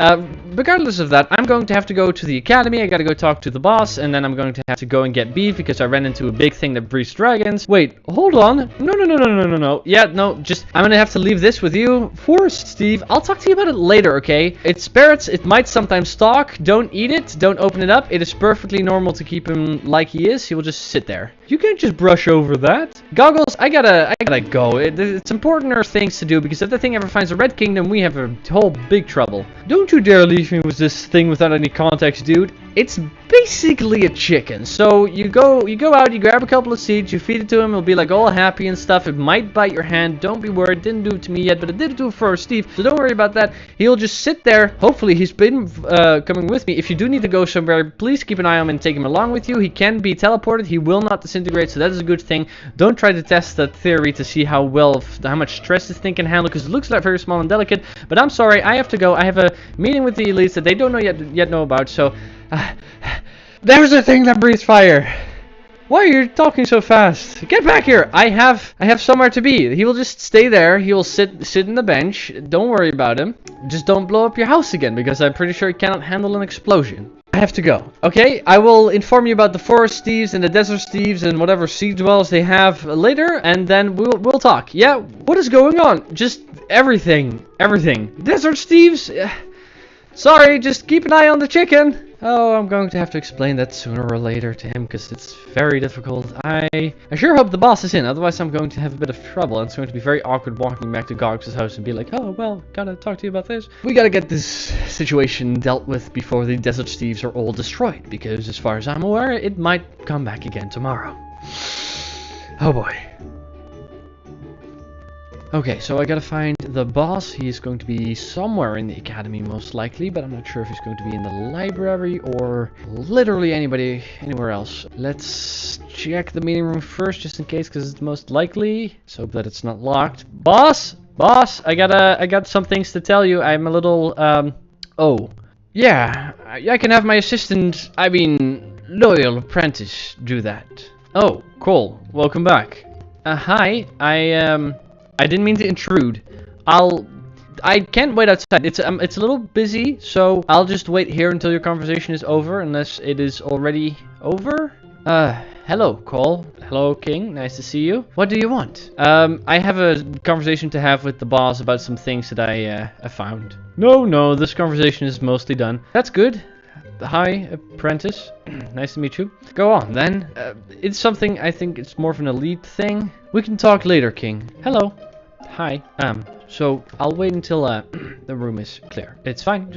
Regardless of that, I'm going to have to go to the academy. I gotta go talk to the boss, and then I'm going to have to go and get Beef because I ran into a big thing that breeds dragons. Wait, hold on. No. Yeah, no, just, I'm gonna have to leave this with you. Forest, Steve. I'll talk to you about it later, okay? It's Parrots. It might sometimes talk. Don't eat it. Don't open it up. It is perfectly normal to keep him like he is. He will just sit there. You can't just brush over that. Goggles, I gotta go. It's importanter things to do, because if the thing ever finds a Red Kingdom, we have a whole big trouble. Don't you dare leave me with this thing without any context, dude. It's basically a chicken. So you go out, you grab a couple of seeds, you feed it to him, he'll be like all happy and stuff. It might bite your hand, don't be worried, didn't do it to me yet, but it did do it for Steve, so don't worry about that. He'll just sit there. Hopefully he's been coming with me. If you do need to go somewhere, please keep an eye on him and take him along with you. He can be teleported, he will not disintegrate, so that is a good thing. Don't try to test that theory to see how much stress this thing can handle, because it looks like very small and delicate. But I'm sorry, I have to go. I have a meeting with the elites that they don't know yet know about, so there's a thing that breathes fire. Why are you talking so fast? Get back here! I have somewhere to be. He will just stay there. He will sit in the bench. Don't worry about him. Just don't blow up your house again, because I'm pretty sure he cannot handle an explosion. I have to go. Okay, I will inform you about the forest thieves and the desert thieves and whatever sea dwellers they have later, and then we'll talk. Yeah, what is going on? Just everything. Desert thieves. Sorry, just keep an eye on the chicken. Oh, I'm going to have to explain that sooner or later to him, because it's very difficult. I sure hope the boss is in, otherwise I'm going to have a bit of trouble. And it's going to be very awkward walking back to Gogg's house and be like, oh, well, gotta talk to you about this. We gotta get this situation dealt with before the desert thieves are all destroyed, because as far as I'm aware, it might come back again tomorrow. Oh boy. Okay, so I gotta find the boss. He's going to be somewhere in the academy most likely, but I'm not sure if he's going to be in the library or literally anywhere else. Let's check the meeting room first, just in case, because it's most likely. Let's hope that it's not locked. Boss, I got some things to tell you. I'm a little oh, yeah, I can have my assistant, loyal apprentice do that. Oh, cool. Welcome back. Hi. I didn't mean to intrude. I can't wait outside. It's a little busy, so I'll just wait here until your conversation is over, unless it is already over. Hello, Cole. Hello, King. Nice to see you. What do you want? I have a conversation to have with the boss about some things that I found. No, this conversation is mostly done. That's good. Hi, apprentice. Nice to meet you. Go on, then. It's something, I think it's more of an elite thing. We can talk later, King. Hello. Hi. So I'll wait until the room is clear. It's fine.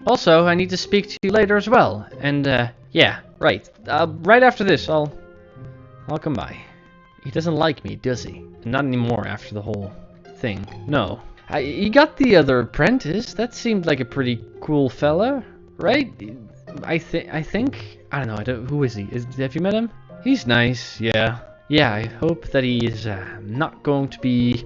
Also, I need to speak to you later as well. And yeah, right. Right after this, I'll come by. He doesn't like me, does he? Not anymore after the whole thing. No. He got the other apprentice. That seemed like a pretty cool fella, right? I think. I don't know. Who is he? Have you met him? He's nice. Yeah. Yeah, I hope that he is not going to be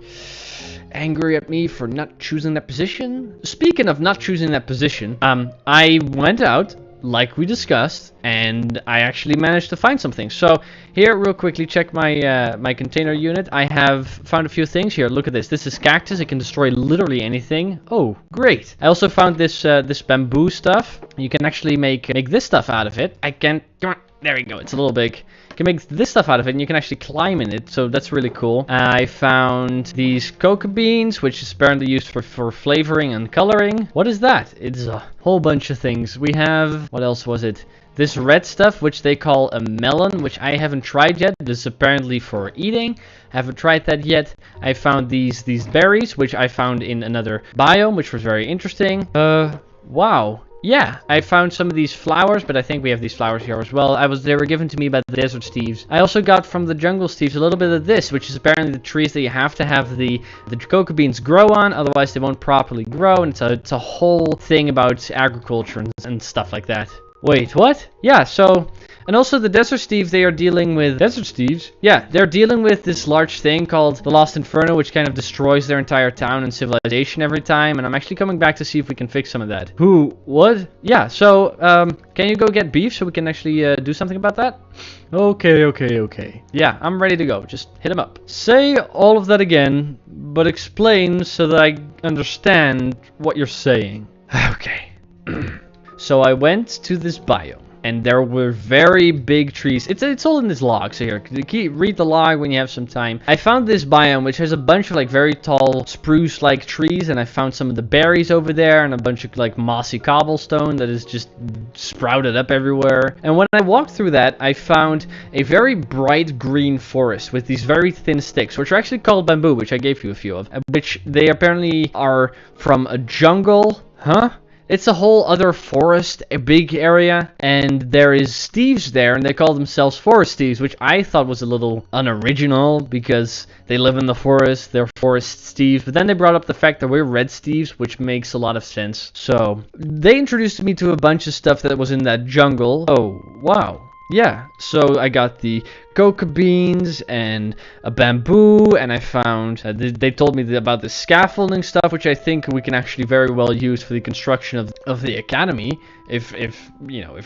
angry at me for not choosing that position. Speaking of not choosing that position, I went out, like we discussed, and I actually managed to find something. So here, real quickly, check my my container unit. I have found a few things here. Look at this. This is cactus. It can destroy literally anything. Oh, great. I also found this this bamboo stuff. You can actually make this stuff out of it. Come on. There we go. It's a little big. You can make this stuff out of it, and you can actually climb in it, so that's really cool. I found these cocoa beans, which is apparently used for flavoring and coloring. What is that? It's a whole bunch of things. We have, what else was it? This red stuff, which they call a melon, which I haven't tried yet. This is apparently for eating. Haven't tried that yet. I found these berries, which I found in another biome, which was very interesting. Wow. Yeah, I found some of these flowers, but I think we have these flowers here as well. They were given to me by the desert thieves. I also got from the jungle thieves a little bit of this, which is apparently the trees that you have to have the cocoa beans grow on, otherwise they won't properly grow, and it's a whole thing about agriculture and stuff like that. Wait, what? Yeah, so... And also the desert thieves, they are dealing with... Desert thieves? Yeah, they're dealing with this large thing called the Lost Inferno, which kind of destroys their entire town and civilization every time. And I'm actually coming back to see if we can fix some of that. Who? What? Yeah, so, can you go get beef so we can actually do something about that? Okay. Yeah, I'm ready to go. Just hit him up. Say all of that again, but explain so that I understand what you're saying. Okay. So I went to this biome. And there were very big trees. It's all in this log. So here, read the log when you have some time. I found this biome which has a bunch of like very tall spruce-like trees, and I found some of the berries over there, and a bunch of like mossy cobblestone that is just sprouted up everywhere. And when I walked through that, I found a very bright green forest with these very thin sticks, which are actually called bamboo, which I gave you a few of, which they apparently are from a jungle. Huh? It's a whole other forest, a big area, and there is thieves there, and they call themselves forest thieves, which I thought was a little unoriginal because they live in the forest, they're forest thieves. But then they brought up the fact that we're red thieves, which makes a lot of sense. So they introduced me to a bunch of stuff that was in that jungle. Oh, wow. Yeah, so I got the coca beans and a bamboo, and I found, they told me about the scaffolding stuff, which I think we can actually very well use for the construction of the academy, if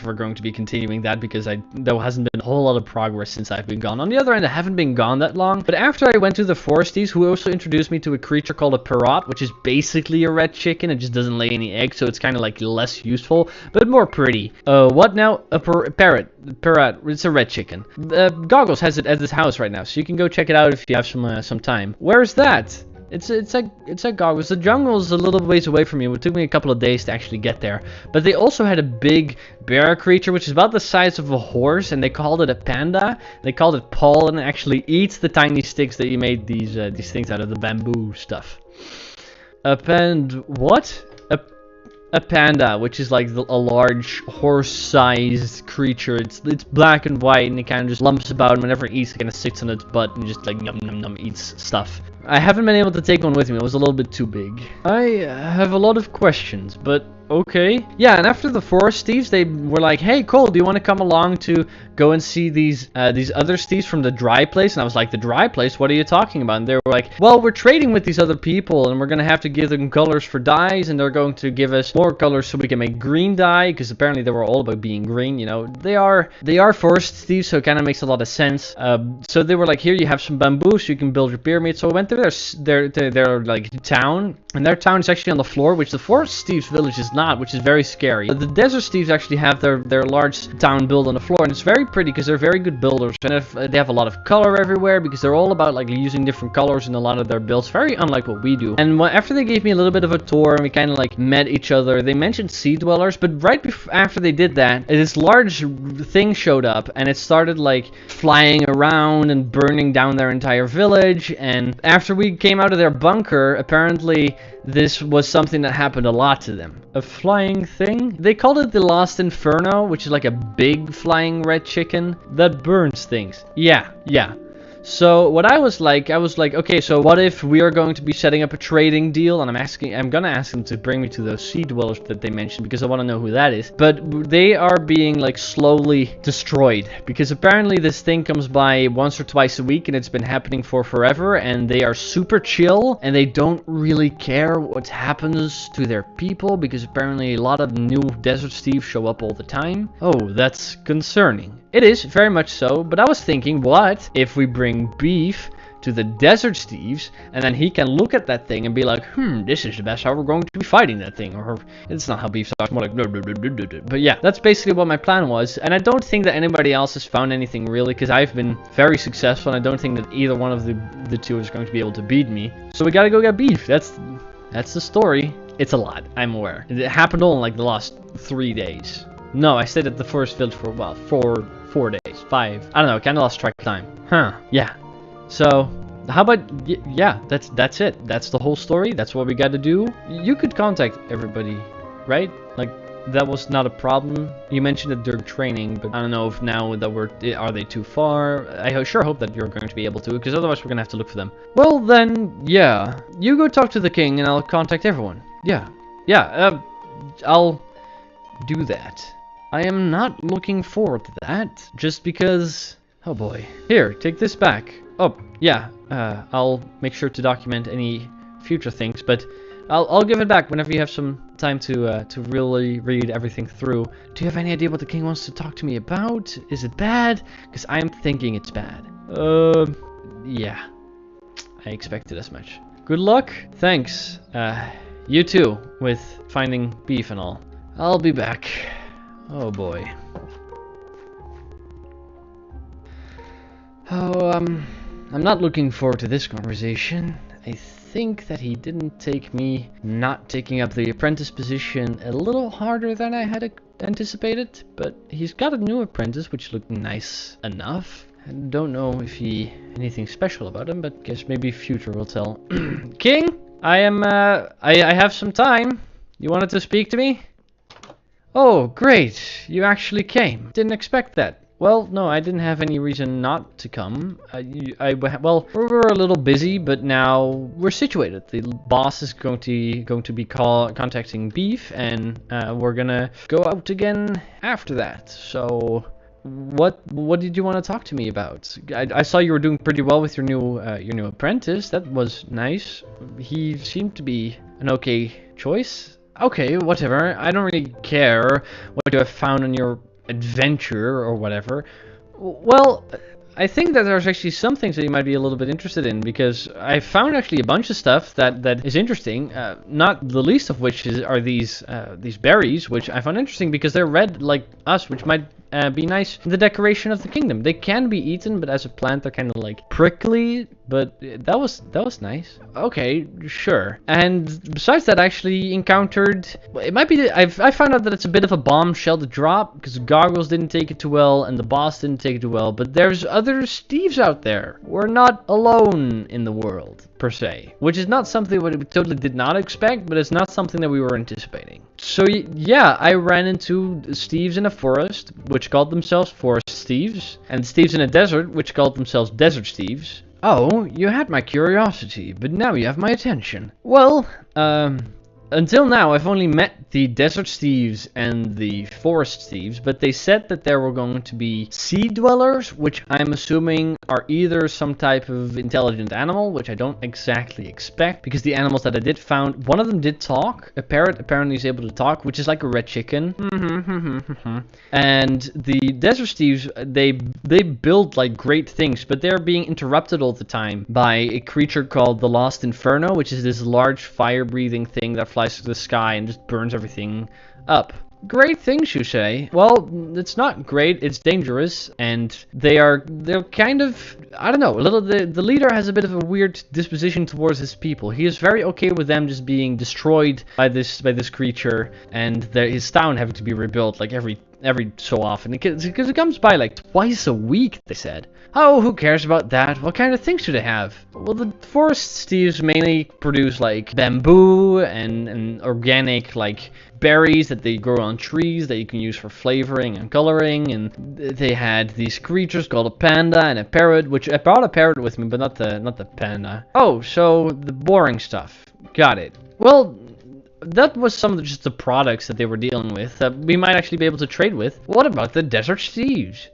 we're going to be continuing that, because there hasn't been a whole lot of progress since I've been gone. On the other hand, I haven't been gone that long, but after I went to the foresties, who also introduced me to a creature called a parrot, which is basically a red chicken. It just doesn't lay any eggs, so it's kind of like less useful, but more pretty. What now? A parrot. It's a red chicken. Goggles has it at his house right now, so you can go check it out if you have some time. Where's that? It's at Goggles. The jungle is a little ways away from me. It took me a couple of days to actually get there. But they also had a big bear creature, which is about the size of a horse, and they called it a panda. They called it Paul, and it actually eats the tiny sticks that you made these things out of, the bamboo stuff. What? A panda, which is like a large horse-sized creature. It's black and white, and it kind of just lumps about, and whenever it eats, it kind of sits on its butt and just like yum yum yum eats stuff. I haven't been able to take one with me. It was a little bit too big. I have a lot of questions, but okay. Yeah, and after the forest thieves, they were like, "Hey, Cole, do you want to come along to go and see these other thieves from the dry place?" And I was like, "The dry place? What are you talking about?" And they were like, "Well, we're trading with these other people, and we're gonna have to give them colors for dyes, and they're going to give us more colors so we can make green dye, because apparently they were all about being green. You know, they are forest thieves, so it kind of makes a lot of sense. So they were like, here, you have some bamboo, so you can build your pyramid." So I went to their like town, and their town is actually on the floor, which the forest thieves village is not, which is very scary. The desert thieves actually have their large town built on the floor, and it's very pretty because they're very good builders, and they have a lot of color everywhere because they're all about like using different colors in a lot of their builds, very unlike what we do. And after they gave me a little bit of a tour and we kind of like met each other, they mentioned sea dwellers, but right after they did that, this large thing showed up, and it started like flying around and burning down their entire village. And after we came out of their bunker, apparently this was something that happened a lot to them. A flying thing? They called it the Lost Inferno, which is like a big flying red chicken that burns things. Yeah. So what I was like, okay, so what if we are going to be setting up a trading deal, and I'm gonna ask them to bring me to those sea dwellers that they mentioned, because I want to know who that is. But they are being like slowly destroyed, because apparently this thing comes by once or twice a week, and it's been happening for forever, and they are super chill, and they don't really care what happens to their people, because apparently a lot of new desert thieves show up all the time. Oh, that's concerning. It is, very much so, but I was thinking, what if we bring Beef to the desert thieves, and then he can look at that thing and be like, this is the best how we're going to be fighting that thing. Or it's not how Beef talks, more like, but yeah, that's basically what my plan was. And I don't think that anybody else has found anything really, because I've been very successful, and I don't think that either one of the two is going to be able to beat me. So we gotta go get Beef. That's the story. It's a lot, I'm aware. It happened all in like the last 3 days. No, I stayed at the first village for, well, 4 days, 5. I don't know, kind of lost track of time. Yeah. So, how about, yeah, that's it. That's the whole story. That's what we got to do. You could contact everybody, right? Like, that was not a problem. You mentioned it during training, but I don't know if now that are they too far? I sure hope that you're going to be able to, because otherwise we're going to have to look for them. Well then, yeah. You go talk to the king, and I'll contact everyone. Yeah, I'll do that. I am not looking forward to that, just because... Oh boy. Here, take this back. Oh, yeah, I'll make sure to document any future things, but I'll give it back whenever you have some time to really read everything through. Do you have any idea what the king wants to talk to me about? Is it bad? Because I'm thinking it's bad. Yeah. I expected as much. Good luck. Thanks. You too, with finding Beef and all. I'll be back. Oh boy. Oh, I'm not looking forward to this conversation. I think that he didn't take me not taking up the apprentice position a little harder than I had anticipated, but he's got a new apprentice, which looked nice enough. I don't know if anything special about him, but guess maybe future will tell. King, I have some time. You wanted to speak to me? Oh, great. You actually came. Didn't expect that. Well, no, I didn't have any reason not to come. Well, we were a little busy, but now we're situated. The boss is going to be contacting Beef, and we're gonna go out again after that. So, what did you want to talk to me about? I saw you were doing pretty well with your new apprentice. That was nice. He seemed to be an okay choice. Okay, whatever. I don't really care what you have found on your adventure or whatever. Well, I think that there's actually some things that you might be a little bit interested in, because I found actually a bunch of stuff that is interesting. Not the least of which are these berries, which I found interesting because they're red like us, which might be nice in the decoration of the kingdom. They can be eaten, but as a plant they're kind of like prickly. But that was nice. Okay, sure. And besides that, I actually encountered. It might be. I found out that it's a bit of a bombshell to drop because Goggles didn't take it too well and the boss didn't take it too well. But there's other Steves out there. We're not alone in the world per se, which is not something that we totally did not expect, but it's not something that we were anticipating. So yeah, I ran into Steves in a forest, which called themselves Forest Steves, and Steves in a desert, which called themselves Desert Steves. Oh, you had my curiosity, but now you have my attention. Well, until now, I've only met the Desert Steves and the Forest Steves, but they said that there were going to be sea dwellers, which I'm assuming are either some type of intelligent animal, which I don't exactly expect, because the animals that I did found, one of them did talk. A parrot apparently is able to talk, which is like a red chicken. And the Desert Steves, they build like great things, but they're being interrupted all the time by a creature called the Lost Inferno, which is this large fire-breathing thing that flies through the sky and just burns everything up. Great things, you say? Well, it's not great, it's dangerous, and they're kind of, I don't know, the leader has a bit of a weird disposition towards his people. He is very okay with them just being destroyed by this creature, and his town having to be rebuilt like every so often, because it comes by like twice a week, they said. Oh, who cares about that? What kind of things do they have? Well, the Forest Steves mainly produce like bamboo and organic like berries that they grow on trees that you can use for flavoring and coloring, and they had these creatures called a panda and a parrot, which I brought a parrot with me, but not the panda. Oh, so the boring stuff. Got it. Well, that was some of just the products that they were dealing with that we might actually be able to trade with. What about the Desert Steves?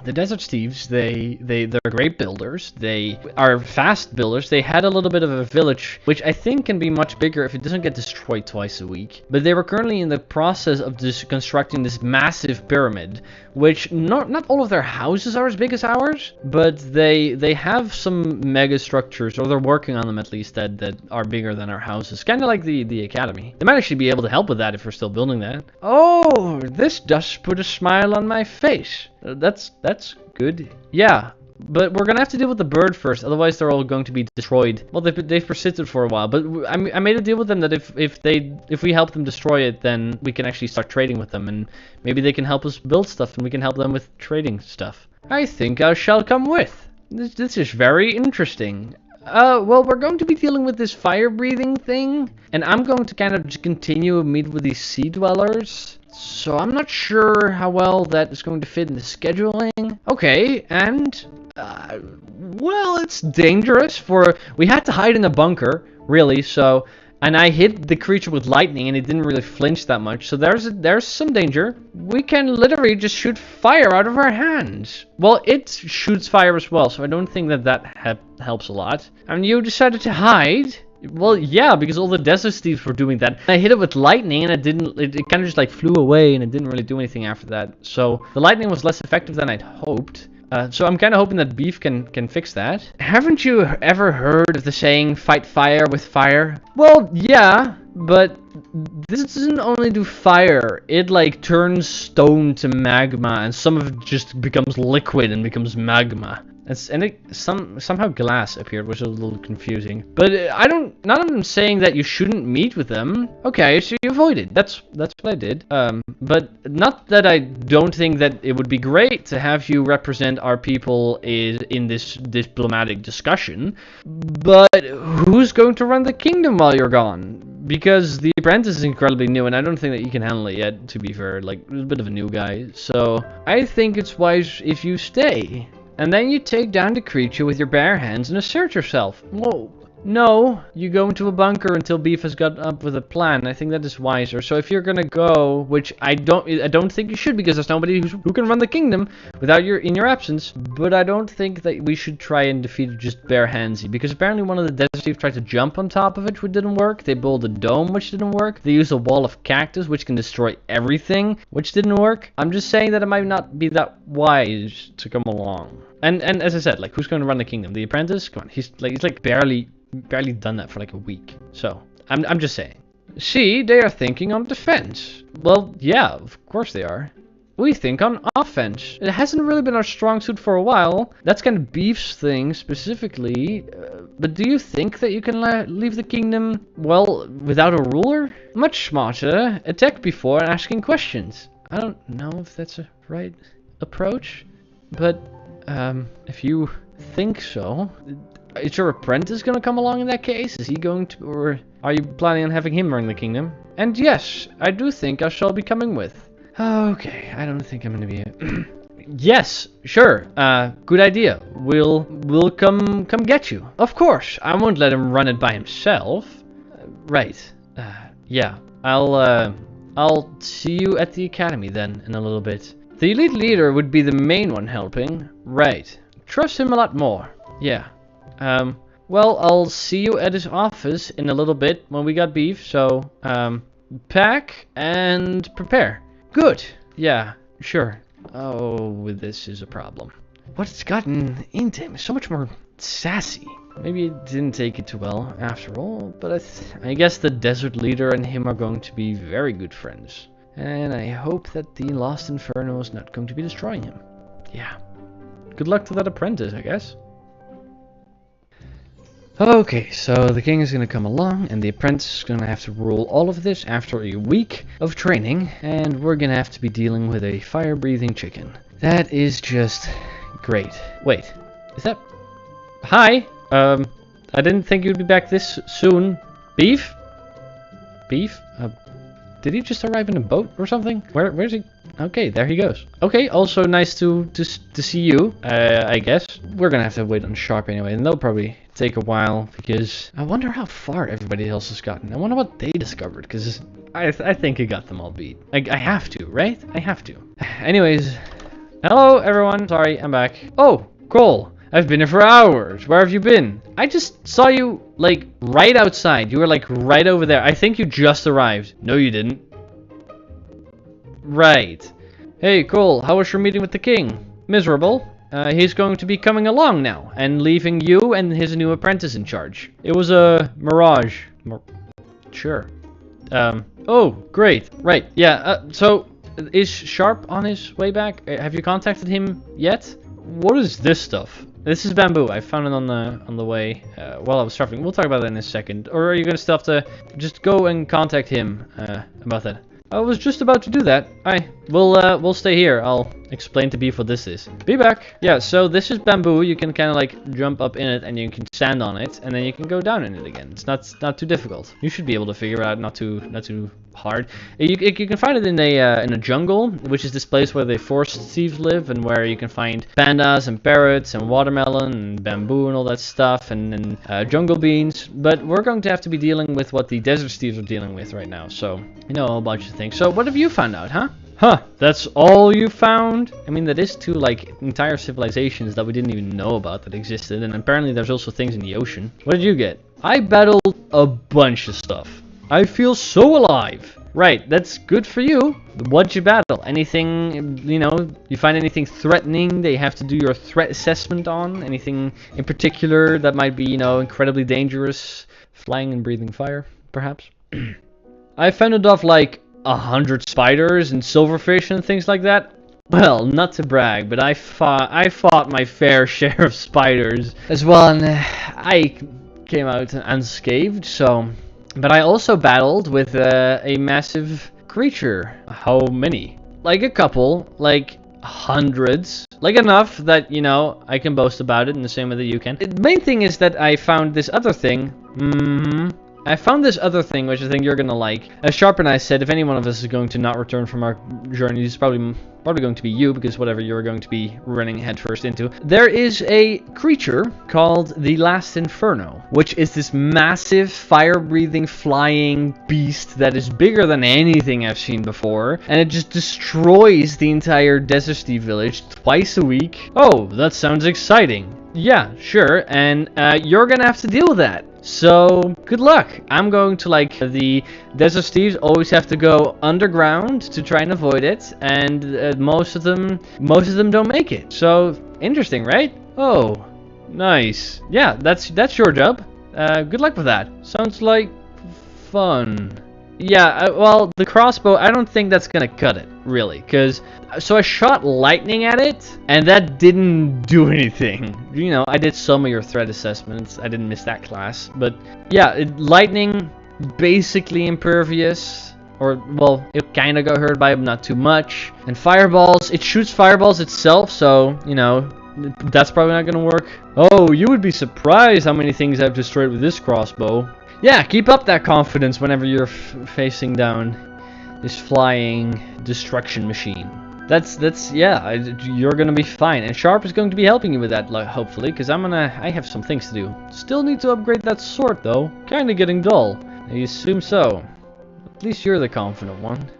The Desert Steves, they're great builders. They are fast builders. They had a little bit of a village, which I think can be much bigger if it doesn't get destroyed twice a week. But they were currently in the process of constructing this massive pyramid, which not all of their houses are as big as ours, but they have some mega structures, or they're working on them at least, that are bigger than our houses. Kind of like the academy. They might actually be able to help with that if we're still building that. Oh, this does put a smile on my face. That's good. Yeah, but we're gonna have to deal with the bird first, otherwise they're all going to be destroyed. Well, they've persisted for a while, but I made a deal with them that if we help them destroy it, then we can actually start trading with them, and maybe they can help us build stuff, and we can help them with trading stuff. I think I shall come with. This is very interesting. Well, we're going to be dealing with this fire-breathing thing, and I'm going to kind of just continue to meet with these sea dwellers. So I'm not sure how well that is going to fit in the scheduling. Okay, and well, it's dangerous we had to hide in a bunker, really, so, and I hit the creature with lightning and it didn't really flinch that much, so there's some danger. We can literally just shoot fire out of our hands. Well, it shoots fire as well, so I don't think that helps a lot. And you decided to hide? Well, yeah, because all the Desert Steves were doing that. I hit it with lightning and it kind of just like flew away and it didn't really do anything after that. So the lightning was less effective than I'd hoped. So I'm kind of hoping that Beef can fix that. Haven't you ever heard of the saying, fight fire with fire? Well, yeah, but this doesn't only do fire. It like turns stone to magma, and some of it just becomes liquid and becomes magma. Somehow glass appeared, which was a little confusing. But none of them saying that you shouldn't meet with them. Okay, so you avoided. That's what I did. But not that I don't think that it would be great to have you represent our people in this diplomatic discussion. But who's going to run the kingdom while you're gone? because the apprentice is incredibly new, and I don't think that you can handle it yet, to be fair. Like, he's a bit of a new guy. So, I think it's wise if you stay. And then you take down the creature with your bare hands and assert yourself. Whoa. No, you go into a bunker until Beef has got up with a plan. I think that is wiser. So if you're gonna go, which I don't think you should, because there's nobody who can run the kingdom without in your absence. But I don't think that we should try and defeat it just bare handsy, because apparently one of the Desert Thieves tried to jump on top of it, which didn't work. They built a dome, which didn't work. They used a wall of cactus, which can destroy everything, which didn't work. I'm just saying that it might not be that wise to come along. And as I said, like, who's going to run the kingdom? The apprentice? Come on, he's like barely done that for like a week. So I'm just saying. See, they are thinking on defense. Well, yeah, of course they are. We think on offense. It hasn't really been our strong suit for a while. That's kind of Beef's thing specifically. But do you think that you can leave the kingdom, well, without a ruler? Much smarter. Attack before asking questions. I don't know if that's a right approach, but if you think so, is your apprentice gonna come along in that case? Is he going to, or are you planning on having him run the kingdom? And yes, I do think I shall be coming with. Okay, I don't think I'm gonna be. Yes, sure. Good idea. We'll come get you. Of course, I won't let him run it by himself. Right. Yeah. I'll see you at the academy then in a little bit. The elite leader would be the main one helping. Right. Trust him a lot more. Yeah. Well, I'll see you at his office in a little bit when we got Beef, so, pack and prepare. Good. Yeah, sure. Oh, this is a problem. What's gotten into him is so much more sassy. Maybe it didn't take it too well after all, but I guess the desert leader and him are going to be very good friends. And I hope that the Lost Inferno is not going to be destroying him. Yeah. Good luck to that apprentice, I guess. Okay, so the king is going to come along, and the apprentice is going to have to rule all of this after a week of training, and we're going to have to be dealing with a fire-breathing chicken. That is just great. Wait, is that... Hi! I didn't think you'd be back this soon. Beef? Beef? Did he just arrive in a boat or something? Where's he? Okay, there he goes. Okay, also nice to see you, I guess. We're gonna have to wait on Sharp anyway, and they'll probably take a while, because I wonder how far everybody else has gotten. I wonder what they discovered, because I think it got them all beat. I have to, right? I have to. Anyways, hello everyone. Sorry, I'm back. Oh, Cole. I've been here for hours. Where have you been? I just saw you, like, right outside. You were, like, right over there. I think you just arrived. No, you didn't. Right. Hey, Cole, how was your meeting with the king? Miserable. He's going to be coming along now, and leaving you and his new apprentice in charge. It was a mirage. Sure. Oh, great. Right, yeah, so, is Sharp on his way back? Have you contacted him yet? What is this stuff? This is bamboo. I found it on the way while I was traveling. We'll talk about that in a second. Or are you gonna still have to just go and contact him about that? I was just about to do that. We'll stay here. I'll explain to Beef what this is. Be back. Yeah, so this is bamboo. You can kind of like jump up in it and you can stand on it, and then you can go down in it again. It's not too difficult. You should be able to figure it out. Not too hard. You can find it in a jungle, which is this place where the forest thieves live, and where you can find pandas and parrots and watermelon and bamboo and all that stuff, and jungle beans. But we're going to have to be dealing with what the desert thieves are dealing with right now. So you know, a whole bunch of things. So what have you found out, huh? Huh, that's all you found? I mean, that is two, like, entire civilizations that we didn't even know about that existed, and apparently there's also things in the ocean. What did you get? I battled a bunch of stuff. I feel so alive. Right, that's good for you. What'd you battle? Anything, you know, you find anything threatening that you have to do your threat assessment on? Anything in particular that might be, you know, incredibly dangerous? Flying and breathing fire, perhaps? I fended off, like, 100 spiders and silverfish and things like that. Well, not to brag, but I fought my fair share of spiders as well, and I came out unscathed, so... But I also battled with a massive creature. How many? Like a couple, like hundreds. Like enough that, you know, I can boast about it in the same way that you can. The main thing is that I found this other thing. I found this other thing which I think you're gonna like. As Sharp and I said, if any one of us is going to not return from our journey, it's probably going to be you, because whatever you're going to be running headfirst into. There is a creature called the Last Inferno, which is this massive fire-breathing flying beast that is bigger than anything I've seen before, and it just destroys the entire Desert Steve village twice a week. Oh, that sounds exciting. Yeah, sure, and you're gonna have to deal with that. So, good luck. I'm going to, like, the Desert Steves always have to go underground to try and avoid it, and most of them don't make it. So, interesting, right? Oh, nice. Yeah, that's your job. Good luck with that. Sounds like fun. Yeah, well, the crossbow, I don't think that's gonna cut it, really, because... So I shot lightning at it, and that didn't do anything. You know, I did some of your threat assessments. I didn't miss that class. But, yeah, lightning, basically impervious. Or, well, it kind of got hurt by it, but not too much. And fireballs, it shoots fireballs itself, so, you know, that's probably not gonna work. Oh, you would be surprised how many things I've destroyed with this crossbow. Yeah, keep up that confidence whenever you're facing down this flying destruction machine. Yeah, you're gonna be fine. And Sharp is going to be helping you with that, hopefully, because I have some things to do. Still need to upgrade that sword, though. Kinda getting dull. I assume so. At least you're the confident one.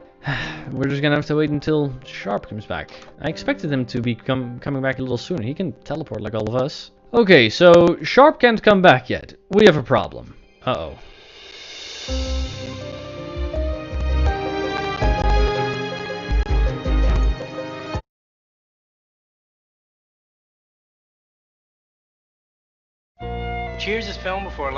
We're just gonna have to wait until Sharp comes back. I expected him to be coming back a little sooner. He can teleport like all of us. Okay, so Sharp can't come back yet. We have a problem. Uh-oh. Cheers is filmed before